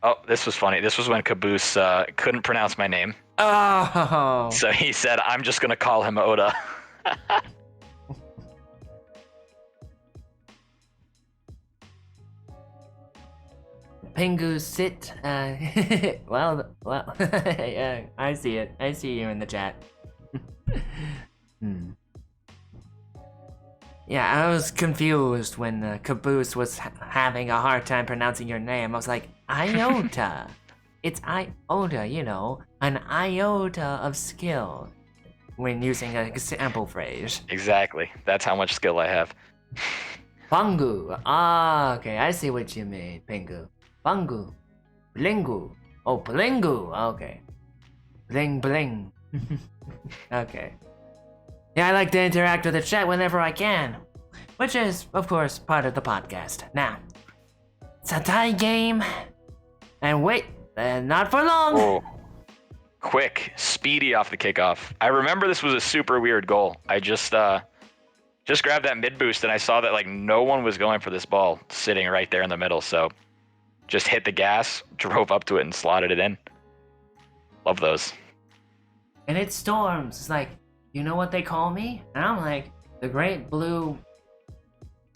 Oh, this was funny. This was when Caboose couldn't pronounce my name. Oh. So he said, I'm just going to call him Oda. Pingu sit. Well, yeah, I see it. I see you in the chat. Yeah, I was confused when Caboose was having a hard time pronouncing your name. I was like, iota. It's iota, you know, an iota of skill when using a sample phrase. Exactly. That's how much skill I have. Pangu. Ah, okay, I see what you mean, Pingu. Pangu. Blingu. Oh, Blingu. Okay. Bling bling. Okay. Yeah, I like to interact with the chat whenever I can, which is, of course, part of the podcast. Now, it's a tie game, and wait, not for long. Oh, quick, speedy off the kickoff. I remember this was a super weird goal. I just grabbed that mid boost, and I saw that like no one was going for this ball sitting right there in the middle, so just hit the gas, drove up to it, and slotted it in. Love those. And it storms. It's like, you know what they call me? And I'm like, the great blue.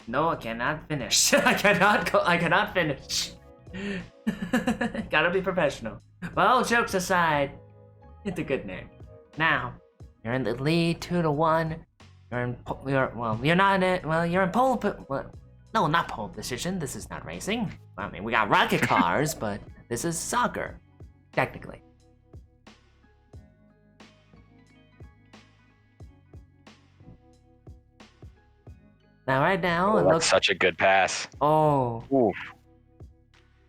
No, I cannot finish. I cannot finish. Gotta be professional. Well, jokes aside, it's a good name. Now, you're in the lead 2-1. You're in pole. Well, no, not pole position. This is not racing. I mean, we got rocket cars, but this is soccer, technically. Now, right now, it That's looks. such a good pass. Oh. Oof.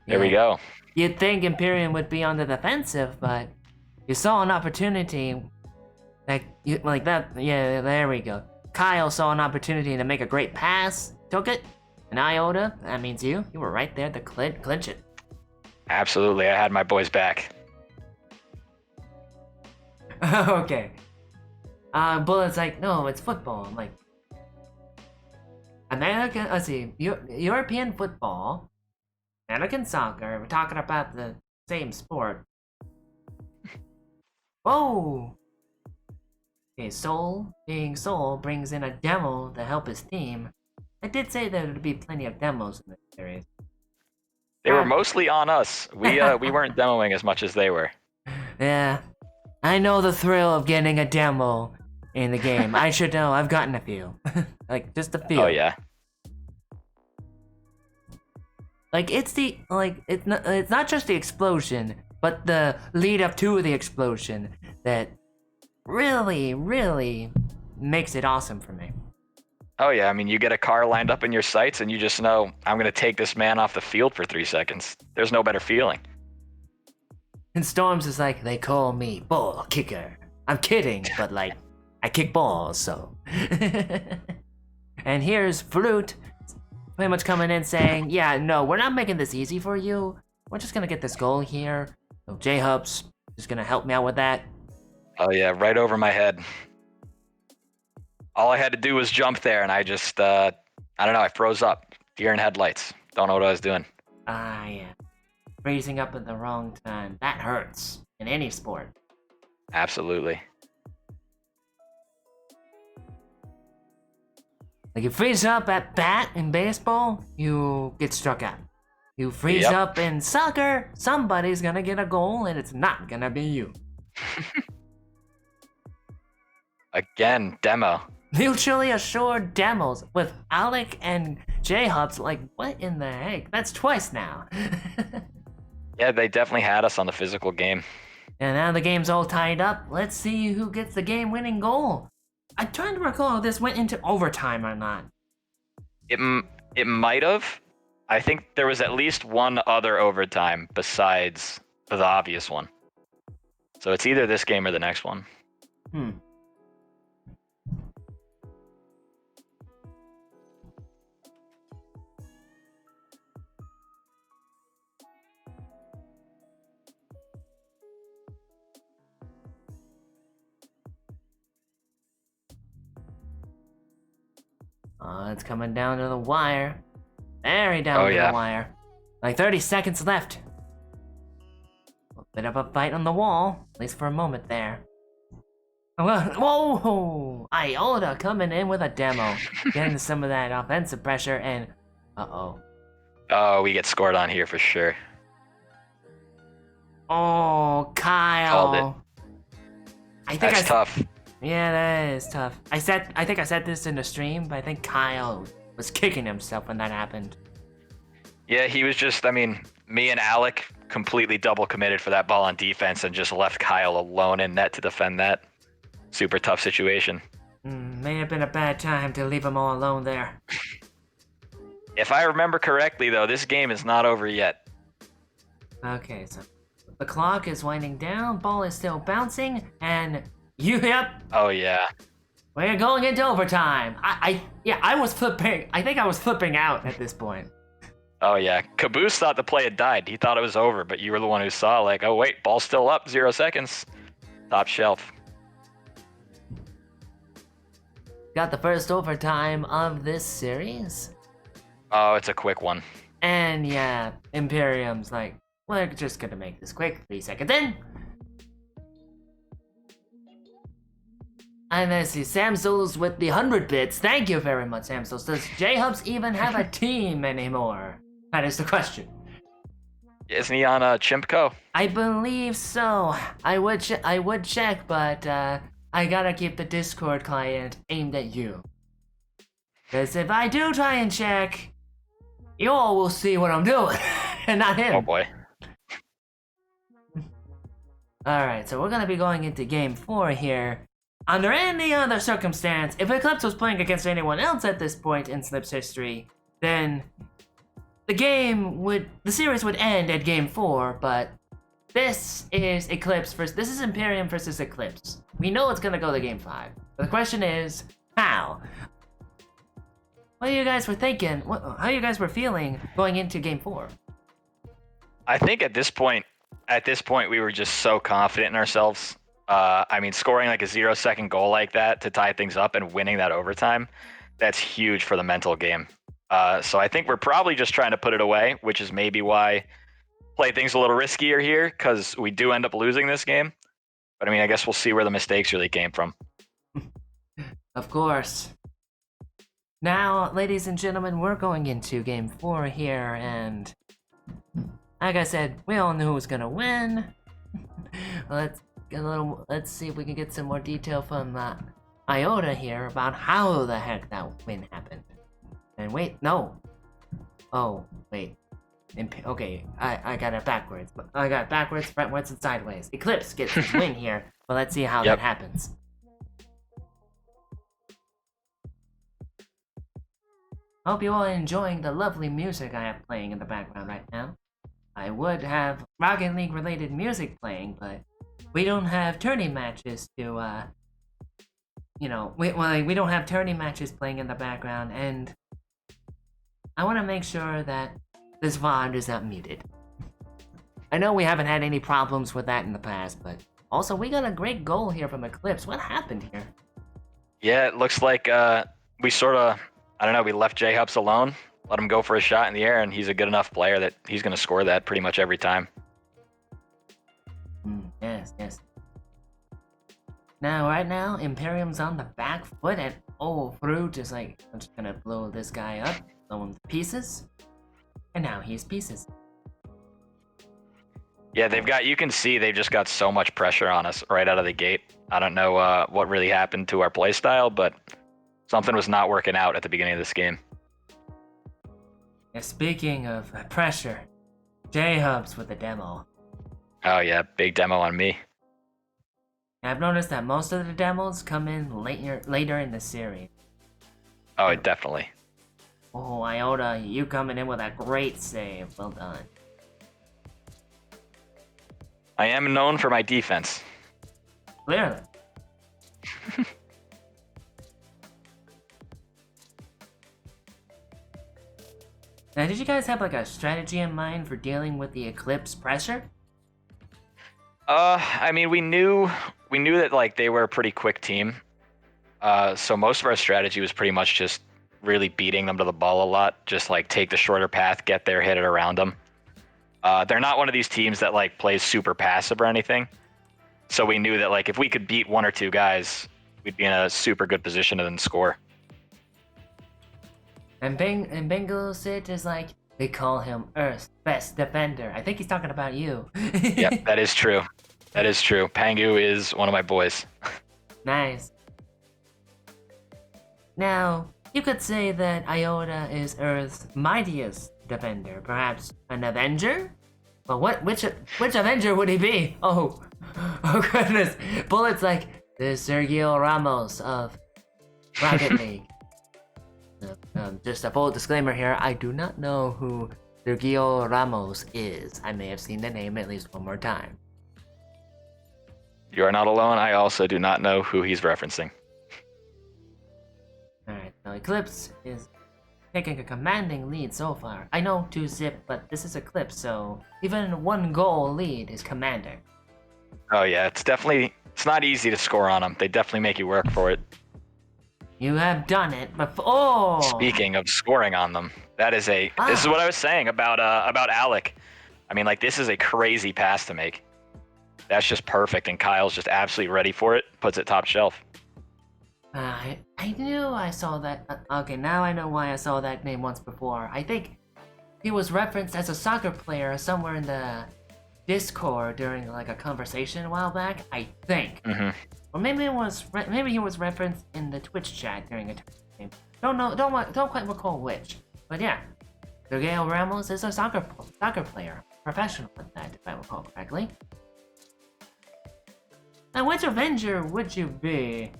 There we go. You'd think Imperium would be on the defensive, but you saw an opportunity. Like that. Yeah, there we go. Kyle saw an opportunity to make a great pass, took it, and Iota, that means you were right there to clinch it. Absolutely, I had my boys back. Okay. Bullet's like, no, it's football. I'm like, American, let's see, European football, American soccer, we're talking about the same sport. Whoa! Okay, Soul, being Soul, brings in a demo to help his team. I did say there would be plenty of demos in this series. They were mostly on us. We weren't demoing as much as they were. Yeah, I know the thrill of getting a demo in the game. I should know, I've gotten a few. Like, just a few. Oh yeah. Like, it's not just the explosion, but the lead up to the explosion that really, really makes it awesome for me. Oh yeah, I mean, you get a car lined up in your sights and you just know, I'm gonna take this man off the field for 3 seconds. There's no better feeling. And Storms is like, they call me ball kicker. I'm kidding, but like, I kick balls, so. And here's Flute, pretty much coming in saying, yeah, no, we're not making this easy for you. We're just gonna get this goal here. So J-Hub's just gonna help me out with that. Oh yeah, right over my head. All I had to do was jump there, and I just, I don't know, I froze up. Deer in headlights. Don't know what I was doing. Ah, yeah. Freezing up at the wrong time. That hurts. In any sport. Absolutely. Like, you freeze up at bat in baseball, you get struck out. You freeze Yep. up in soccer, somebody's gonna get a goal, and it's not gonna be you. Again, demo. Mutually assured demos with Alec and J-Hubs. Like, what in the heck? That's twice now. Yeah, they definitely had us on the physical game. And now the game's all tied up. Let's see who gets the game-winning goal. I'm trying to recall if this went into overtime or not. It might have. I think there was at least one other overtime besides the obvious one. So it's either this game or the next one. It's coming down to the wire. Very down to the wire. Like 30 seconds left. A bit of a fight on the wall, at least for a moment there. Whoa! Iota coming in with a demo. Getting some of that offensive pressure and... Uh-oh. Oh, we get scored on here for sure. Oh, Called it. Kyle. I think That's tough. Yeah, that is tough. I think I said this in the stream, but I think Kyle was kicking himself when that happened. Yeah, he was just, I mean, me and Alec completely double committed for that ball on defense and just left Kyle alone in net to defend that. Super tough situation. May have been a bad time to leave him all alone there. If I remember correctly, though, this game is not over yet. Okay, so the clock is winding down, ball is still bouncing, and yep, Oh, yeah. we're going into overtime. I was flipping. I think I was flipping out at this point. Oh, yeah. Caboose thought the play had died. He thought it was over, but you were the one who saw, like, oh, wait, ball's still up, 0 seconds. Top shelf. Got the first overtime of this series. Oh, it's a quick one. And yeah, Imperium's like, we're just gonna make this quick. 3 seconds in. And let's see, Samsels with the 100 bits. Thank you very much, Samsels. Does J-Hubs even have a team anymore? That is the question. Isn't he on Chimpco? I believe so. I would check, but I gotta keep the Discord client aimed at you. Because if I do try and check, you all will see what I'm doing, and not him. Oh, boy. Alright, so we're gonna be going into game 4 here. Under any other circumstance, if Eclipse was playing against anyone else at this point in Slip's history, then the series would end at game 4, but this is this is Imperium versus Eclipse. We know it's gonna go to game 5. But the question is, how? What you guys were thinking, how you guys were feeling going into game 4? I think at this point, we were just so confident in ourselves. I mean, scoring like a 0-second goal like that to tie things up and winning that overtime, that's huge for the mental game. So I think we're probably just trying to put it away, which is maybe why play things a little riskier here, because we do end up losing this game. But I mean, I guess we'll see where the mistakes really came from. Of course. Now, ladies and gentlemen, we're going into game 4 here, and like I said, we all knew who was gonna win. Let's see if we can get some more detail from Iota here about how the heck that win happened. And wait, no. Oh, wait. Okay, I got it backwards. I got it backwards, frontwards, and sideways. Eclipse gets the win here, but let's see how that happens. Hope you all are enjoying the lovely music I have playing in the background right now. I would have Rocket League related music playing, but we don't have tourney matches to, we don't have tourney matches playing in the background, and I want to make sure that this VOD is not muted. I know we haven't had any problems with that in the past, but also we got a great goal here from Eclipse. What happened here? Yeah, it looks like we sort of, I don't know, we left J-Hubs alone, let him go for a shot in the air, and he's a good enough player that he's going to score that pretty much every time. Yes. Now, right now, Imperium's on the back foot, and Fruit is like, I'm just gonna blow this guy up, blow him to pieces, and now he's pieces. Yeah, you can see they've just got so much pressure on us right out of the gate. I don't know what really happened to our play style, but something was not working out at the beginning of this game. Yeah, speaking of pressure, J-Hubs with the demo. Oh yeah, big demo on me. I've noticed that most of the demos come in later in the series. Oh, definitely. Oh, Iota, you coming in with a great save. Well done. I am known for my defense. Clearly. Now, did you guys have like a strategy in mind for dealing with the Eclipse pressure? I mean, we knew that like they were a pretty quick team. So most of our strategy was pretty much just really beating them to the ball a lot. Just like take the shorter path, get there, hit it around them. They're not one of these teams that like plays super passive or anything. So we knew that like if we could beat one or two guys, we'd be in a super good position to then score. And Bengal Sit is like, They call him Earth's best defender. I think he's talking about you. Yep, that is true. That is true. Pangu is one of my boys. Nice. Now, you could say that Iota is Earth's mightiest defender, perhaps an Avenger? But which Avenger would he be? Oh goodness. Bullet's like the Sergio Ramos of Rocket League. Just a full disclaimer here, I do not know who Sergio Ramos is. I may have seen the name at least one more time. You are not alone. I also do not know who he's referencing. Alright, so Eclipse is taking a commanding lead so far. I know 2-zip, but this is Eclipse, so even 1 goal lead is commanding. Oh yeah, it's not easy to score on them. They definitely make you work for it. You have done it before. Oh! Speaking of scoring on them, this is what I was saying about Alec. I mean, like, this is a crazy pass to make. That's just perfect, and Kyle's just absolutely ready for it. Puts it top shelf. I knew I saw that. Okay, now I know why I saw that name once before. I think he was referenced as a soccer player somewhere in the Discord during like a conversation a while back. I think. Mm-hmm. Or maybe he was referenced in the Twitch chat during a game. Don't quite recall which. But yeah, Sergio Ramos is a soccer player, professional at that, if I recall correctly. Now, which Avenger would you be?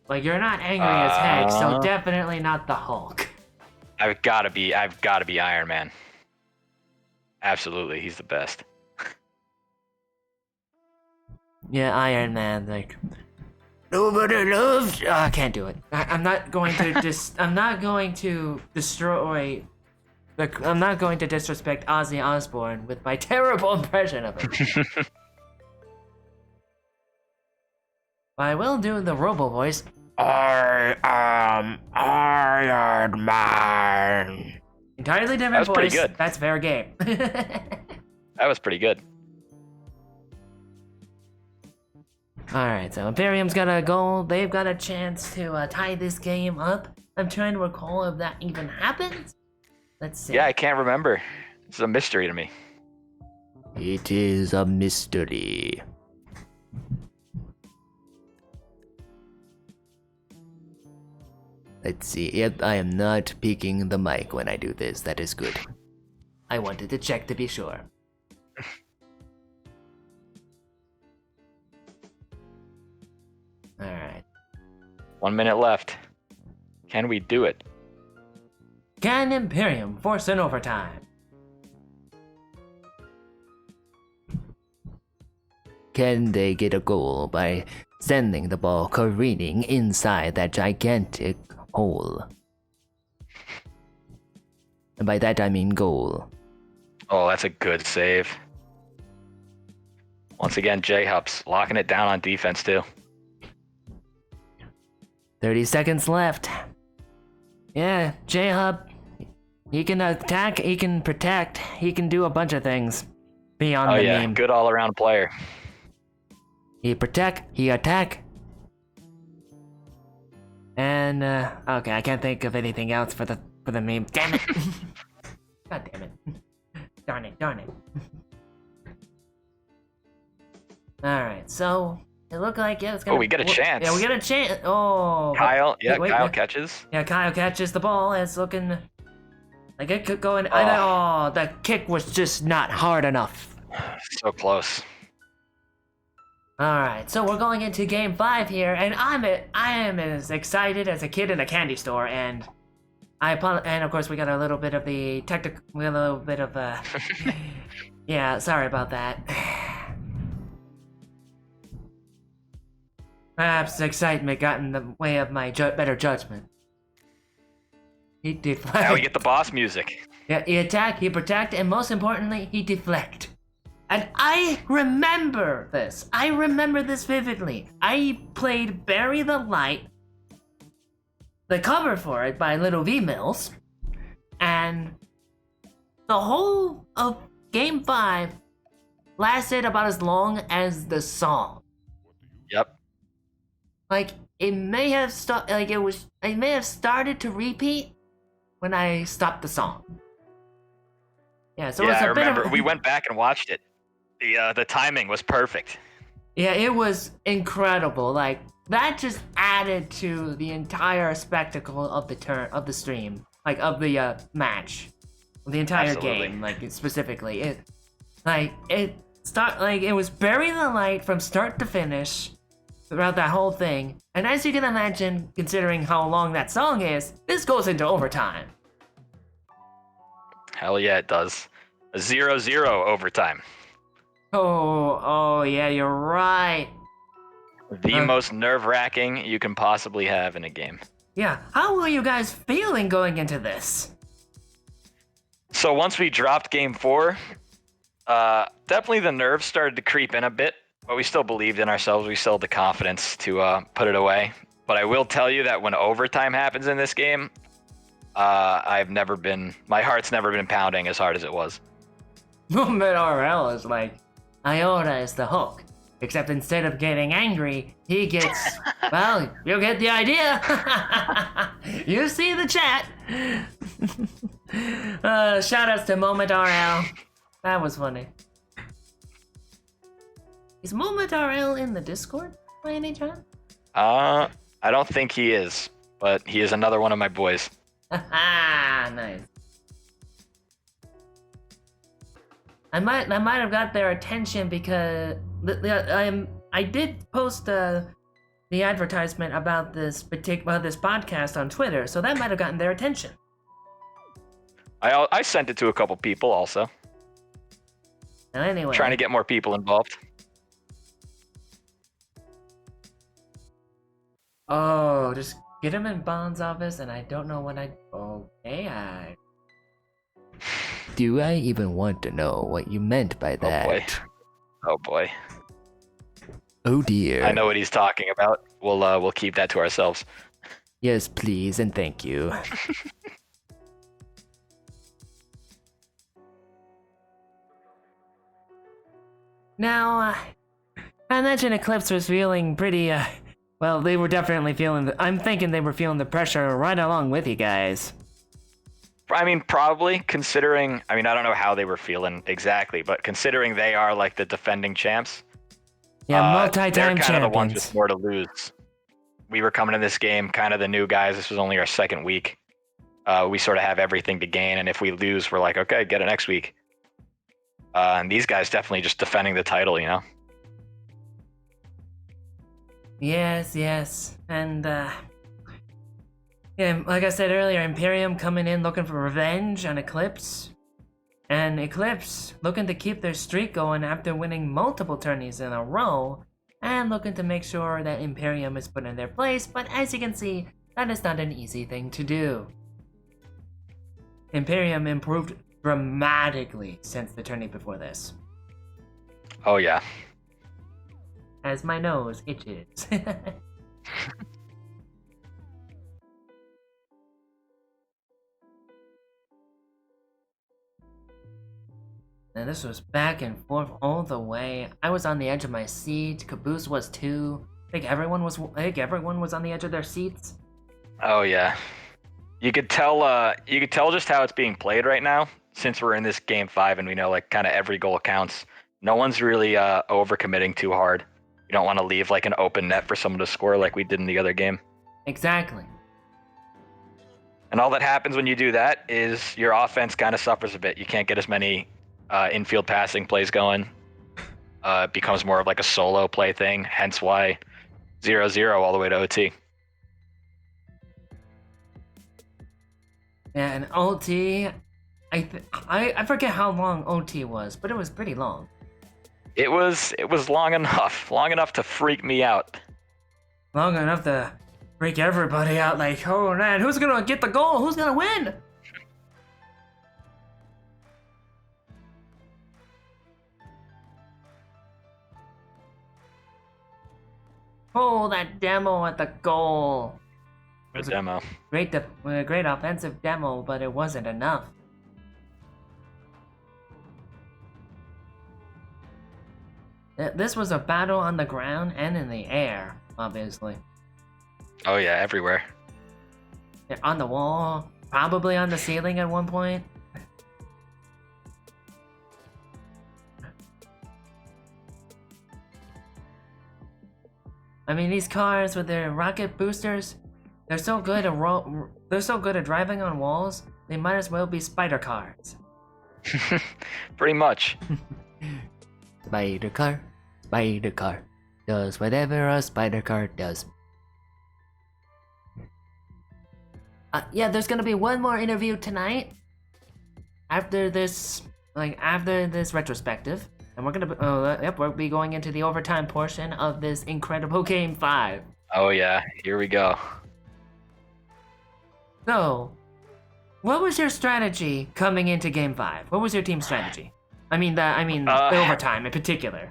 Like, you're not angry as heck, so definitely not the Hulk. I've gotta be Iron Man. Absolutely, he's the best. Yeah, Iron Man, like, nobody loves. Oh, I can't do it. I'm not going to I'm not going to destroy. I'm not going to disrespect Ozzy Osbourne with my terrible impression of him. I will do the Robo voice. I am Iron Man. Entirely different That was pretty voice. good. That's fair game. That was pretty good. Alright, so Imperium's got a goal. They've got a chance to tie this game up. I'm trying to recall if that even happened. Let's see. Yeah, I can't remember. It's a mystery to me. It is a mystery. Let's see. Yep, I am not peeking the mic when I do this. That is good. I wanted to check to be sure. Alright. 1 minute left. Can we do it? Can Imperium force an overtime? Can they get a goal by sending the ball careening inside that gigantic hole? And by that I mean goal. Oh, that's a good save. Once again, J-Hups locking it down on defense too. 30 seconds left. Yeah, J-Hub, he can attack, he can protect, he can do a bunch of things beyond the name. Good all-around player. He protect, he attack. And, okay, I can't think of anything else for the meme. Damn it! God damn it. Darn it. Alright, so, it looked like, yeah, it's gonna... Oh, we get a chance. Yeah, we get a chance. Oh. Kyle, Kyle no. catches. Yeah, Kyle catches the ball. It's looking like it could go in. Oh. The kick was just not hard enough. So close. Alright, so we're going into game 5 here, and I am as excited as a kid in a candy store, and and of course we got a little bit of the technical, we got a little bit of yeah, sorry about that. Perhaps excitement got in the way of my better judgment. He deflect. Now we get the boss music. Yeah, he attack, he protect, and most importantly, he deflect. And I remember this. I remember this vividly. I played Bury the Light, the cover for it by Little V Mills, and the whole of Game 5 lasted about as long as the song. Yep. Like, it may have started to repeat when I stopped the song. Yeah, so Yeah, it's I a bit remember. of We went back and watched it. The timing was perfect. yeah, it was incredible. Like that just added to the entire spectacle of the stream, like of the match, the entire Absolutely. game, like specifically it was burying the light from start to finish throughout that whole thing. And as you can imagine, considering how long that song is, this goes into overtime. Hell yeah, it does. A 0-0 overtime. Oh yeah, you're right. The most nerve-wracking you can possibly have in a game. Yeah, how are you guys feeling going into this? So once we dropped game 4, definitely the nerves started to creep in a bit, but we still believed in ourselves. We still had the confidence to put it away. But I will tell you that when overtime happens in this game, my heart's never been pounding as hard as it was. Moment RL is like, Iota is the hook. Except instead of getting angry, he gets, well, you get the idea. You see the chat. Shout outs to Moment RL. That was funny. Is Moment RL in the Discord by any chance? I don't think he is, but he is another one of my boys. Nice. I might have got their attention because I did post the advertisement about this podcast on Twitter, so that might have gotten their attention. I sent it to a couple people also. Anyway, Trying to get more people involved. Oh, just get him in Bond's office, and I don't know what okay. Do I even want to know what you meant by that? Oh boy. Oh dear. I know what he's talking about. We'll keep that to ourselves. Yes, please, and thank you. Now, I imagine Eclipse was feeling pretty, well, they were definitely feeling, I'm thinking they were feeling the pressure right along with you guys. I mean, probably considering, I don't know how they were feeling exactly, but considering they are like the defending champs. Yeah, they're multi-time kind champions. of the ones with more to lose. We were coming to this game kind of the new guys. This was only our second week. We sort of have everything to gain, and if we lose, we're like, okay, get it next week. And these guys definitely just defending the title, you know? Yes, and yeah, like I said earlier, Imperium coming in looking for revenge on Eclipse. And Eclipse looking to keep their streak going after winning multiple tourneys in a row, and looking to make sure that Imperium is put in their place, but as you can see, that is not an easy thing to do. Imperium improved dramatically since the tourney before this. Oh, yeah. As my nose itches. And this was back and forth all the way. I was on the edge of my seat. Caboose was too. I think everyone was on the edge of their seats. Oh, yeah. You could tell just how it's being played right now, since we're in this game 5 and we know like kind of every goal counts. No one's really overcommitting too hard. You don't want to leave like an open net for someone to score like we did in the other game. Exactly. And all that happens when you do that is your offense kind of suffers a bit. You can't get as many infield passing plays going. It becomes more of like a solo play thing, hence why 0-0 all the way to OT. Yeah, and OT, I forget how long OT was, but it was pretty long. It was long enough to freak me out. Long enough to freak everybody out, like, oh man, who's gonna get the goal? Who's gonna win? Oh, that demo at the goal. Good demo. Great offensive demo, but it wasn't enough. This was a battle on the ground and in the air, obviously. Oh yeah, everywhere. On the wall, probably on the ceiling at one point. I mean, these cars with their rocket boosters, they're so good at driving on walls. They might as well be spider cars. Pretty much. Spider car, does whatever a spider car does. Yeah, there's gonna be one more interview tonight. After this retrospective, and we're gonna we'll be going into the overtime portion of this incredible Game 5. Oh yeah, here we go. So, what was your strategy coming into Game 5? What was your team's strategy? The overtime in particular.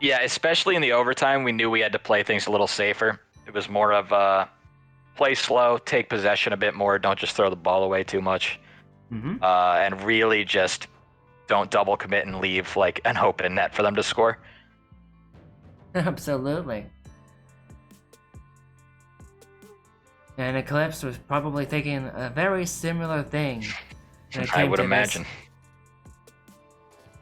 Yeah, especially in the overtime, we knew we had to play things a little safer. It was more of play slow, take possession a bit more, don't just throw the ball away too much, and really just don't double commit and leave like an open net for them to score. Absolutely. And Eclipse was probably thinking a very similar thing. when it I came would to imagine. this.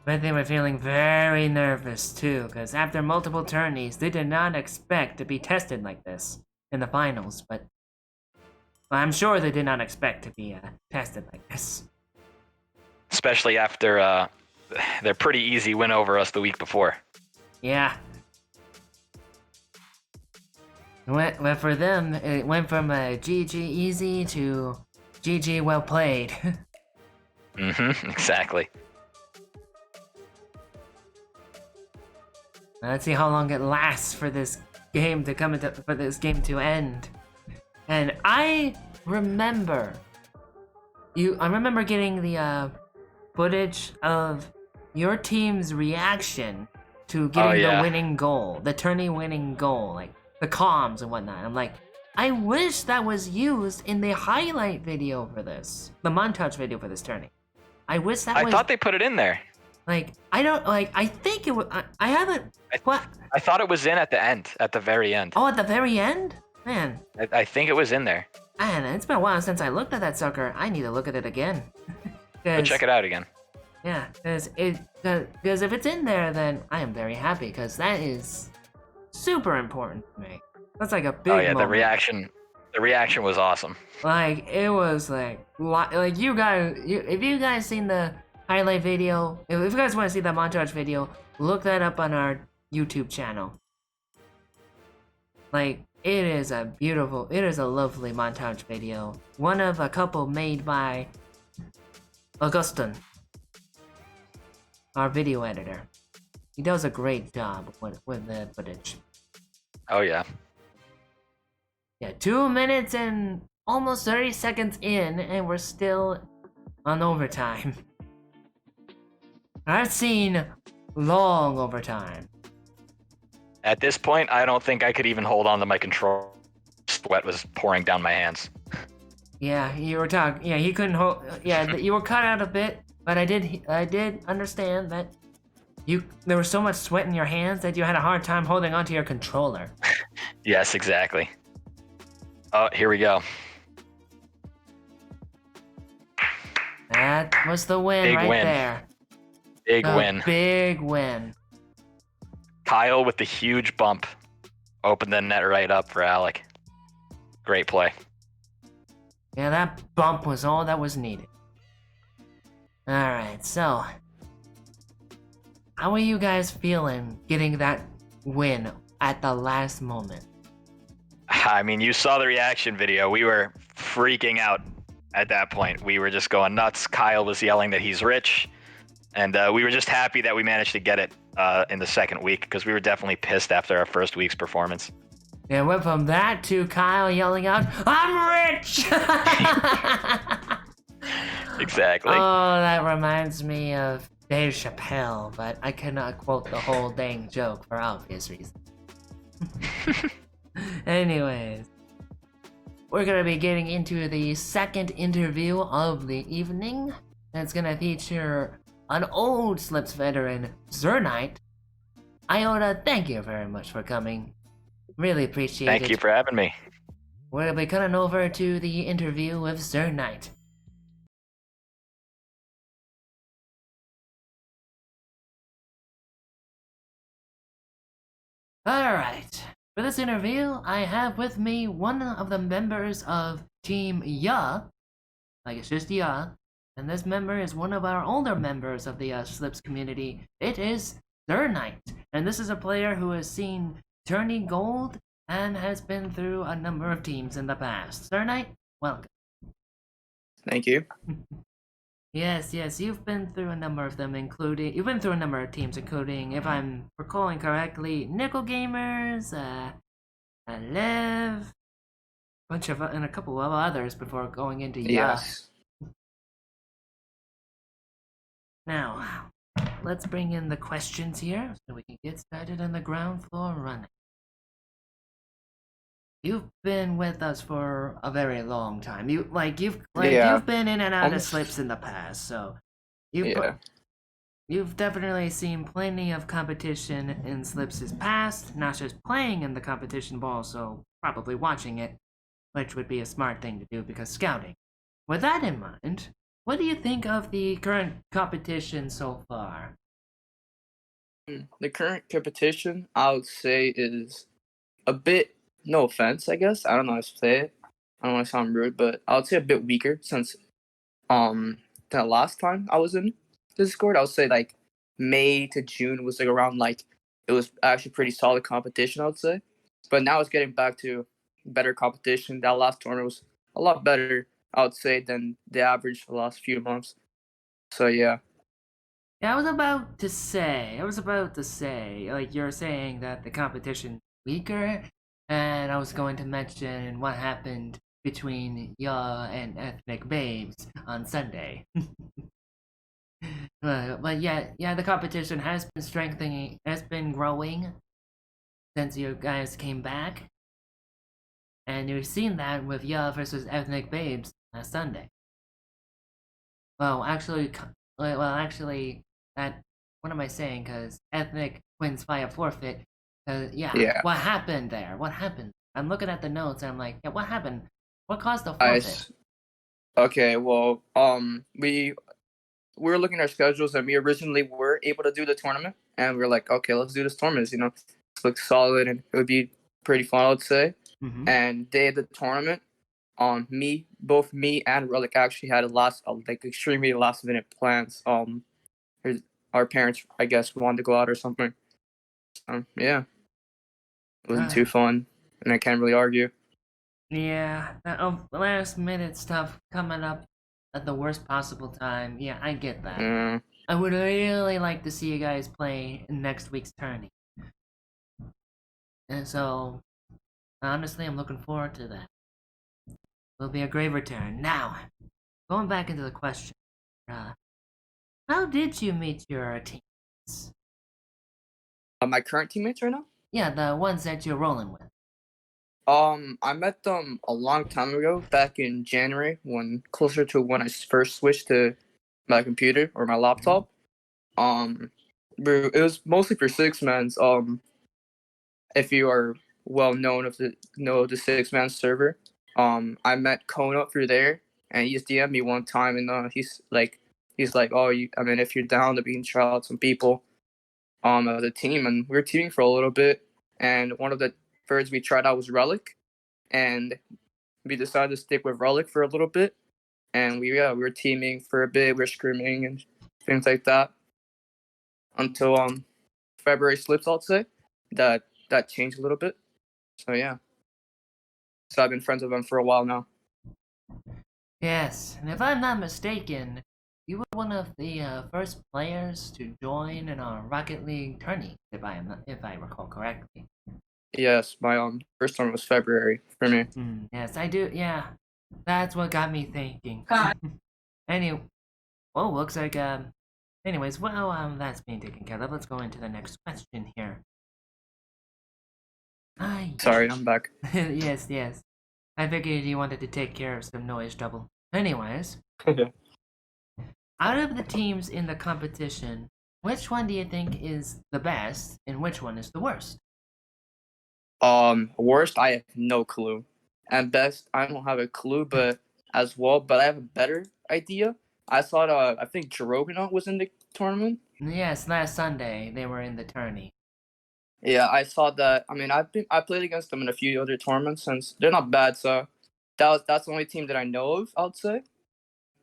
But they were feeling very nervous too, because after multiple tourneys, they did not expect to be tested like this in the finals, but I'm sure they did not expect to be tested like this. Especially after their pretty easy win over us the week before. Yeah. Well, for them, it went from a GG easy to GG well played. Exactly. Let's see how long it lasts for this game to end. And I remember getting the footage of your team's reaction to getting the winning goal, the tourney winning goal, like the comms and whatnot. I'm like, I wish that was used in the highlight video for this, the montage video for this tourney. I wish that I thought they put it in there. Like, I don't, like, I think it was, I haven't, what? I thought it was in at the end, at the very end. Oh, at the very end? Man. I think it was in there. Man, it's been a while since I looked at that sucker. I need to look at it again. But check it out again. Yeah, because if it's in there, then I am very happy, because that is super important to me. That's like a big moment. The reaction was awesome. Like, it was like you guys, if you guys seen the highlight video, if you guys want to see that montage video, look that up on our YouTube channel. Like, it is a lovely montage video. One of a couple made by Augustin, our video editor. He does a great job with the footage. Oh yeah. Yeah, 2 minutes and almost 30 seconds in, and we're still on overtime. I've seen long overtime. At this point, I don't think I could even hold on to my control. Sweat was pouring down my hands. Yeah, you were talking. Yeah, he couldn't hold. Yeah, you were cut out a bit, but I did understand that there was so much sweat in your hands that you had a hard time holding onto your controller. Yes, exactly. Oh, here we go. That was the win Big right win. there. Big win. Kyle with the huge bump. Opened the net right up for Alec. Great play. Yeah, that bump was all that was needed. Alright, so how are you guys feeling getting that win at the last moment? I mean, you saw the reaction video. We were freaking out at that point. We were just going nuts. Kyle was yelling that he's rich. And we were just happy that we managed to get it in the second week, because we were definitely pissed after our first week's performance. Yeah, went from that to Kyle yelling out, "I'm rich!" Exactly. Oh, that reminds me of Dave Chappelle, but I cannot quote the whole dang joke for obvious reasons. Anyways, we're gonna be getting into the second interview of the evening. And it's gonna feature an old Slips veteran, Zernite. Iota, thank you very much for coming. Really appreciate it. Thank you for having me. We'll be coming over to the interview with Zernite. Alright, For this interview, I have with me one of the members of Team Ya, like it's just Ya, and this member is one of our older members of the Slips community. It is Tourney, and this is a player who has seen Tourney Gold and has been through a number of teams in the past. Tourney, welcome. Thank you. Yes, you've been through a number of them, you've been through a number of teams, including, if I'm recalling correctly, Nickel Gamers, Lev, and a couple of others before going into Ya. Yes. Now, let's bring in the questions here so we can get started on the ground floor running. You've been with us for a very long time. You've been in and out of Slips in the past, so you've definitely seen plenty of competition in Slips' past, not just playing in the competition, but also probably watching it, which would be a smart thing to do because scouting. With that in mind, what do you think of the current competition so far? The current competition, I would say, is a bit, no offense, I guess. I don't know how to say it. I don't want to sound rude, but I would say a bit weaker since the last time I was in Discord. I would say like May to June was like around like it was actually pretty solid competition, I would say. But now it's getting back to better competition. That last tournament was a lot better, I would say, than the average for the last few months. So yeah. Yeah, I was about to say, like you're saying that the competition weaker, and I was going to mention what happened between Ya and Ethnic Babes on Sunday. But yeah, the competition has been strengthening, has been growing since you guys came back, and you've seen that with Ya versus Ethnic Babes last Sunday. Well, actually, that what am I saying? Because Ethnic wins via forfeit. What happened there? What happened? I'm looking at the notes and I'm like, yeah, what happened? What caused the forfeit? Okay, well, we were looking at our schedules and we originally were able to do the tournament, and we were like, okay, let's do this tournament. You know, it looks solid and it would be pretty fun, I would say. Mm-hmm. And day of the tournament, both me and Relic actually had extremely last minute plans. Our parents, I guess, wanted to go out or something. Yeah, it wasn't too fun, and I can't really argue. Yeah, last minute stuff coming up at the worst possible time. Yeah, I get that. I would really like to see you guys play next week's tourney. And so, honestly, I'm looking forward to that. It'll be a great return. Now, going back into the question. How did you meet your teammates? My current teammates right now? Yeah, the ones that you're rolling with. I met them a long time ago, back in January, closer to when I first switched to my computer or my laptop. It was mostly for six mans. If you are well known know the 6-man server, I met Kona through there, and he just DM'd me one time, and he's like, oh, if you're down to being try out some people, as a team, and we were teaming for a little bit, and one of the birds we tried out was Relic, and we decided to stick with Relic for a little bit, and we were teaming for a bit, we were scrimming and things like that, until February slips, I'll say, that changed a little bit. So yeah. So I've been friends with them for a while now. Yes, and if I'm not mistaken, you were one of the first players to join in our Rocket League tourney, if I recall correctly. Yes, my first one was February for me. Yes, I do. Yeah, that's what got me thinking. Anyway, well, looks like anyways, well, that's being taken care of. Let's go into the next question here. Sorry, I'm back. Yes. I figured you wanted to take care of some noise trouble. Anyways, out of the teams in the competition, which one do you think is the best, and which one is the worst? Worst, I have no clue. And best, I don't have a clue, but I have a better idea. I thought, I think Drogonaut was in the tournament. Yes, last Sunday they were in the tourney. Yeah, I saw that. I mean, I played against them in a few other tournaments, and they're not bad. So that's the only team that I know of, I would say,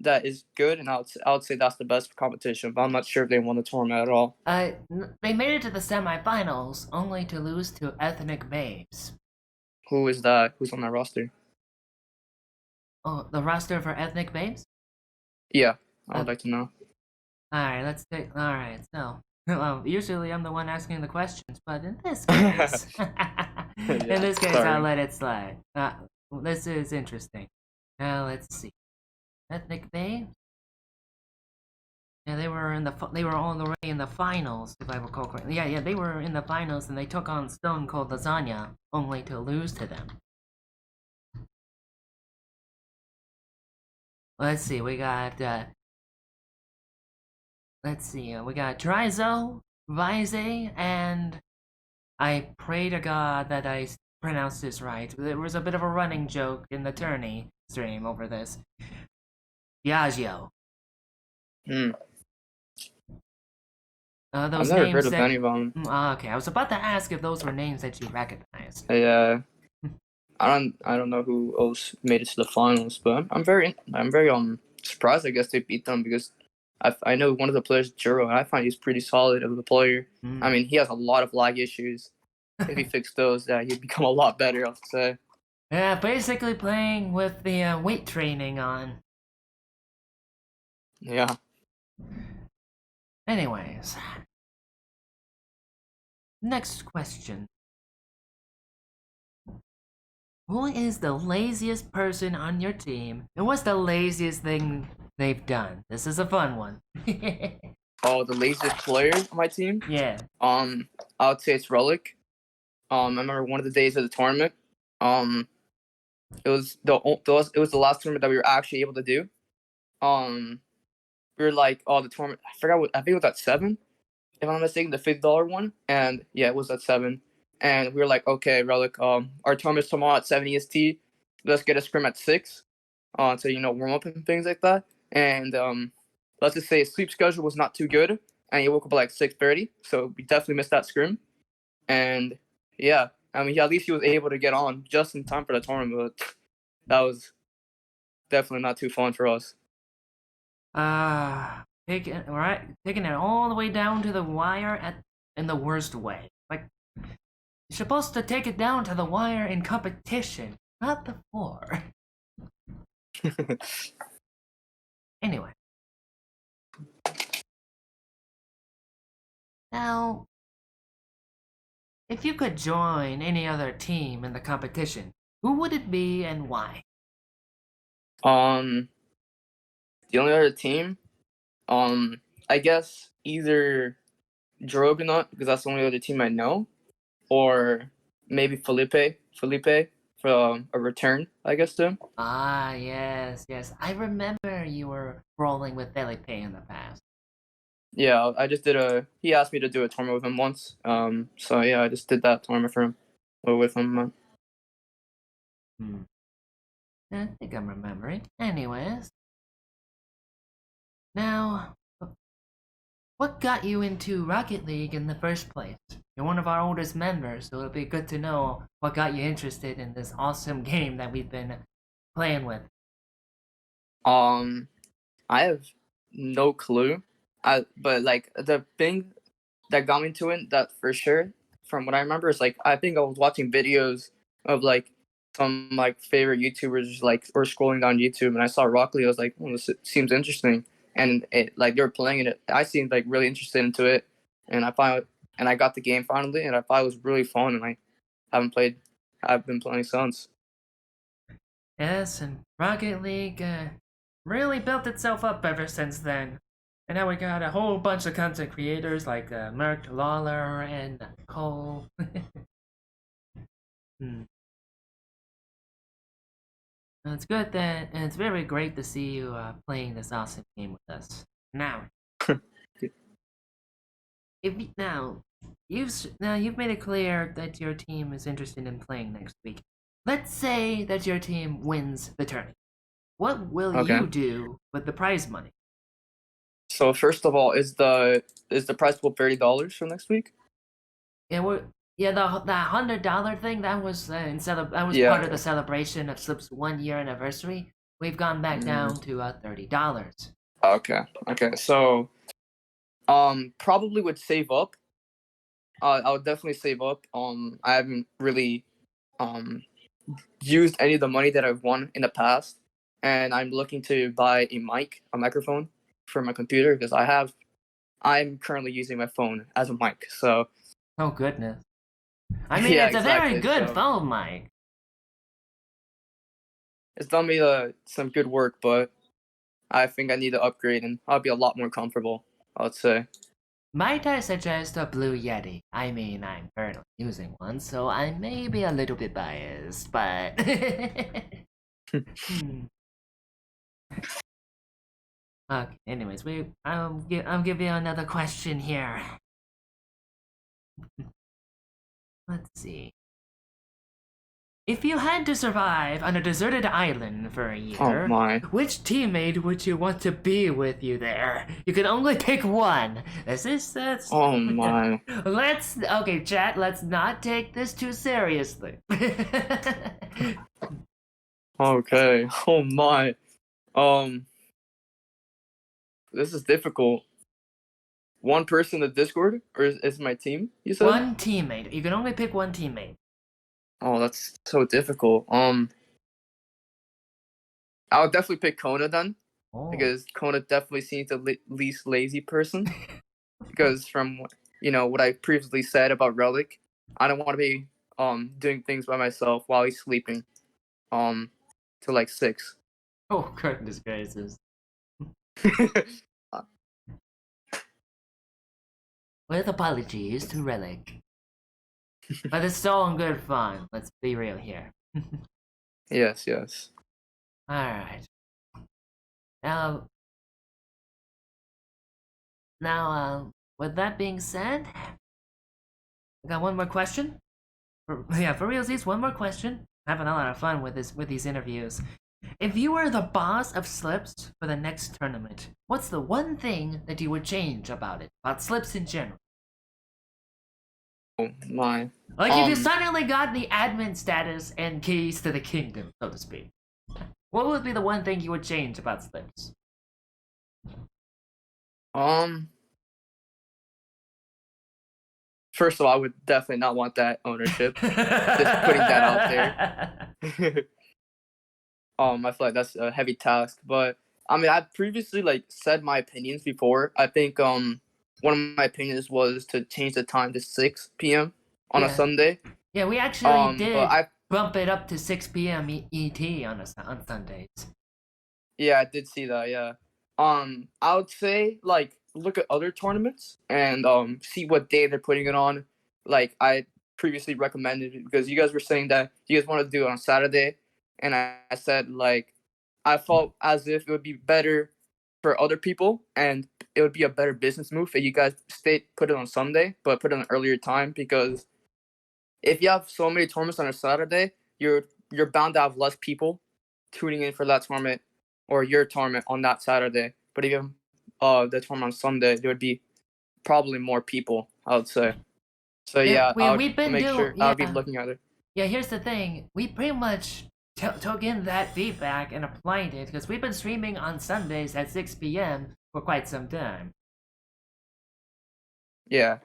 that is good, and I would say that's the best competition. But I'm not sure if they won the tournament at all. They made it to the semifinals, only to lose to Ethnic Babes. Who is that? Who's on that roster? Oh, the roster for Ethnic Babes? Yeah, I would like to know. Alright, let's take. Alright, so. Well, usually I'm the one asking the questions, but in this case. In this case, sorry. I'll let it slide. This is interesting. Now, let's see. Ethnic Babes? Yeah, they were all the way in the finals, if I recall correctly. Yeah, they were in the finals and they took on Stone Cold Lasagna, only to lose to them. Let's see, we got, we got Trizo, Vize, and I pray to God that I pronounced this right. There was a bit of a running joke in the Tourney stream over this. Diageo. Those I've never names heard of that... any of them. Okay, I was about to ask if those were names that you recognized. Yeah, I don't know who else made it to the finals, but I'm very surprised. I guess they beat them because I know one of the players, Juro, and I find he's pretty solid of a player. I mean, he has a lot of lag issues. If he fixed those, he'd become a lot better, I'll say. Yeah, basically playing with the weight training on. Yeah. Anyways. Next question. Who is the laziest person on your team, and what's the laziest thing they've done? This is a fun one. Oh, the laziest player on my team? Yeah. I would say it's Relic. I remember one of the days of the tournament. It was the last tournament that we were actually able to do. We were like, oh, the tournament. I think it was at 7, if I'm not mistaken, the $50 one. And yeah, it was at 7. And we were like, okay, Relic. Our tournament's tomorrow at 7 EST. Let's get a scrim at 6. To warm up and things like that. And let's just say his sleep schedule was not too good, and he woke up at like 6:30. So we definitely missed that scrim. And yeah, I mean, at least he was able to get on just in time for the tournament. But that was definitely not too fun for us. Taking it all the way down to the wire in the worst way. Like, you're supposed to take it down to the wire in competition, not before. Anyway. Now, if you could join any other team in the competition, who would it be and why? The only other team, I guess either Drogonaut, because that's the only other team I know, or maybe Felipe for a return, I guess, to him. Ah, yes. I remember you were rolling with Felipe in the past. Yeah, I just did he asked me to do a tournament with him once. So yeah, I just did that tournament for him, or with him. I think I'm remembering. Anyways. Now, what got you into Rocket League in the first place? You're one of our oldest members, so it'll be good to know what got you interested in this awesome game that we've been playing with. I have no clue. But like the thing that got me into it, that for sure, from what I remember, is like I think I was watching videos of like some like favorite YouTubers or scrolling down YouTube, and I saw Rocket League. I was like, oh, this seems interesting, and it like they were playing it. I seemed like really interested into it, and I got the game finally, and I thought it was really fun, and I've been playing since. Yes, and Rocket League really built itself up ever since then. And now we got a whole bunch of content creators like Merc, Lawler, and Cole. It's good and it's very great to see you playing this awesome game with us. Now, you've made it clear that your team is interested in playing next week. Let's say that your team wins the tourney. What will you do with the prize money? So first of all, is the prize pool $30 for next week? Yeah, Yeah, the $100 thing that was that was Yeah. part of the celebration of Slip's 1 year anniversary. We've gone back down to $30. Okay. Okay. So, probably would save up. I would definitely save up. I haven't really used any of the money that I've won in the past, and I'm looking to buy a microphone for my computer because I'm currently using my phone as a mic. So Oh goodness! I mean, yeah, it's a very exactly. good So phone mic. it's done me some good work, but I think I need to upgrade, and I'll be a lot more comfortable, I'd say. Might I suggest a Blue Yeti? I mean, I'm currently using one, so I may be a little bit biased, but. Okay. Anyways, I'll give you another question here. Let's see. If you had to survive on a deserted island for a Oh year, my. which teammate would you want to be with you there? You can only pick one. That's. Oh my. Okay, chat. Let's not take this too seriously. Okay. Oh my. This is difficult. One person in the Discord, or is my team? You said? One teammate. You can only pick one teammate. Oh, that's so difficult. I would definitely pick Kona then, Oh. because Kona definitely seems the least lazy person. Because from what I previously said about Relic, I don't want to be doing things by myself while he's sleeping, till like 6. Oh, goodness gracious. With apologies to Relic. But it's still in good fun. Let's be real here. Yes, yes. Alright. Now, with that being said, I got one more question. For realsies, one more question. Having a lot of fun with these interviews. If you were the boss of Slips for the next tournament, what's the one thing that you would change about it? About Slips in general? Oh my. Like if you suddenly got the admin status and keys to the kingdom, so to speak. What would be the one thing you would change about Slips? First of all, I would definitely not want that ownership. Just putting that out there. I feel like that's a heavy task, but I mean, I've previously said my opinions before. I think one of my opinions was to change the time to 6 p.m. on a Sunday. Yeah, we actually did but bump it up to 6 p.m. ET on Sundays. Yeah, I did see that. Yeah. I would say look at other tournaments and see what day they're putting it on. Like I previously recommended it because you guys were saying that you guys want to do it on Saturday, and I said I felt as if it would be better for other people and it would be a better business move if you guys put it on Sunday, but put it on an earlier time, because if you have so many tournaments on a Saturday, you're bound to have less people tuning in for that tournament or your tournament on that Saturday. But if you have the tournament on Sunday, there would be probably more people, I would say. So yeah, I'll be looking at it. Yeah, here's the thing. We pretty much took in that feedback and applied it because we've been streaming on Sundays at 6 p.m. for quite some time. Yeah.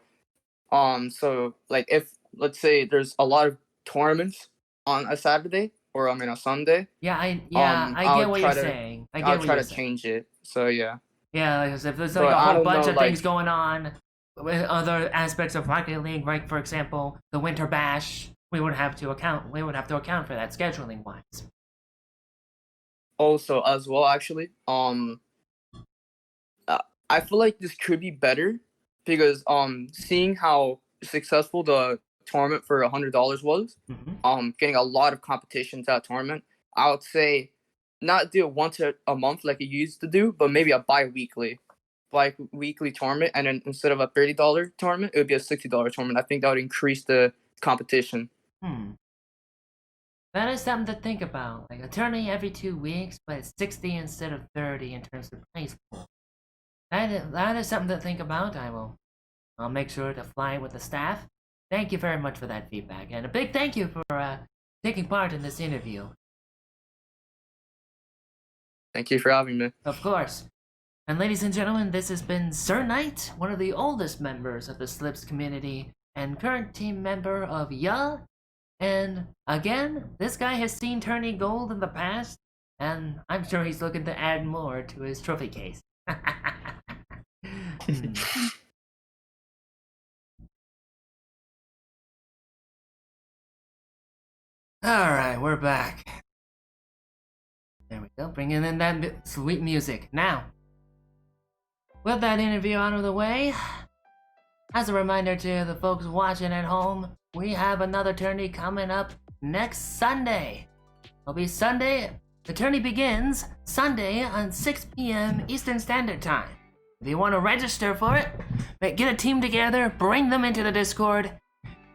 So if let's say there's a lot of tournaments on a Saturday or a Sunday. Yeah, I get what you're saying. I'll try to change it. So yeah. Yeah, because if there's a whole bunch of things going on with other aspects of Rocket League, like for example, the Winter Bash, we would have to account for that scheduling wise. Also, as well, actually, I feel like this could be better because seeing how successful the tournament for $100 was, getting a lot of competition to that tournament, I would say not do it once a month like you used to do, but maybe a bi-weekly tournament, and then instead of a $30 tournament, it would be a $60 tournament. I think that would increase the competition. That is something to think about. Like a tourney every 2 weeks, but it's 60 instead of 30 in terms of prize pool. That is something to think about. I'll make sure to fly with the staff Thank you very much for that feedback, and a big thank you for taking part in this interview. Thank you for having me. Of course. And ladies and gentlemen, this has been Sir Knight, one of the oldest members of the Slips community, and current team member of Ya. And again, this guy has seen Tourney Gold in the past, and I'm sure he's looking to add more to his trophy case. Alright, we're back. There we go, bringing in that sweet music. Now, with that interview out of the way, as a reminder to the folks watching at home, we have another tourney coming up next Sunday. It'll be Sunday. The tourney begins Sunday on 6 p.m. Eastern Standard Time. If you want to register for it, get a team together, bring them into the Discord,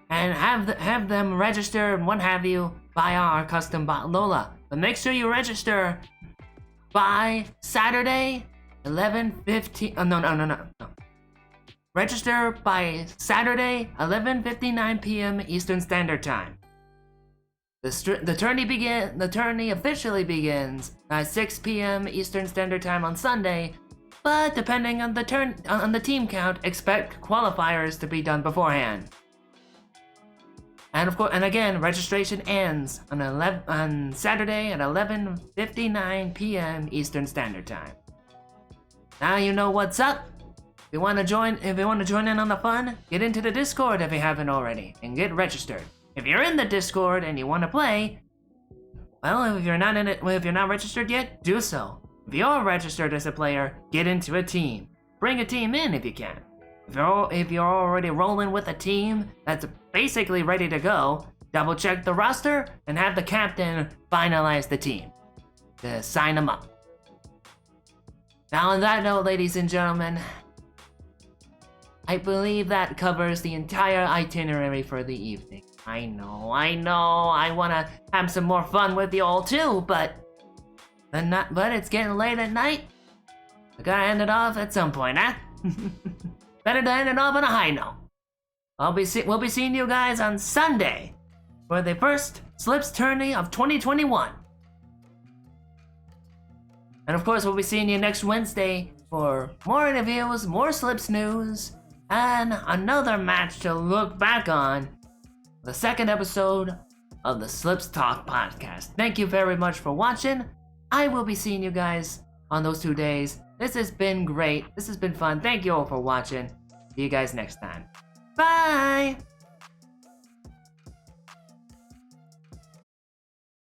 and have them register and what have you by our custom bot Lola. But make sure you register by Saturday, 11:15. No. Register by Saturday, 11:59 p.m. Eastern Standard Time. The tourney officially begins at 6 p.m. Eastern Standard Time on Sunday, but depending on the team count, expect qualifiers to be done beforehand. And of course, and again, registration ends on Saturday at 11:59 p.m. Eastern Standard Time. Now you know what's up. If you want to join in on the fun, get into the Discord if you haven't already, and get registered. If you're in the Discord and you want to play, well, if you're not registered yet, do so. If you're registered as a player, get into a team. Bring a team in if you can. If you're already rolling with a team that's basically ready to go, double check the roster and have the captain finalize the team to sign them up. Now on that note, ladies and gentlemen, I believe that covers the entire itinerary for the evening. I know, I wanna have some more fun with you all too, but it's getting late at night. I gotta end it off at some point, huh? Better to end it off on a high note. We'll be seeing you guys on Sunday for the first Slips tourney of 2021. And of course, we'll be seeing you next Wednesday for more interviews, more Slips news, and another match to look back on. The second episode of the Slips Talk podcast. Thank you very much for watching. I will be seeing you guys on those 2 days. This has been great. This has been fun. Thank you all for watching. See you guys next time. Bye!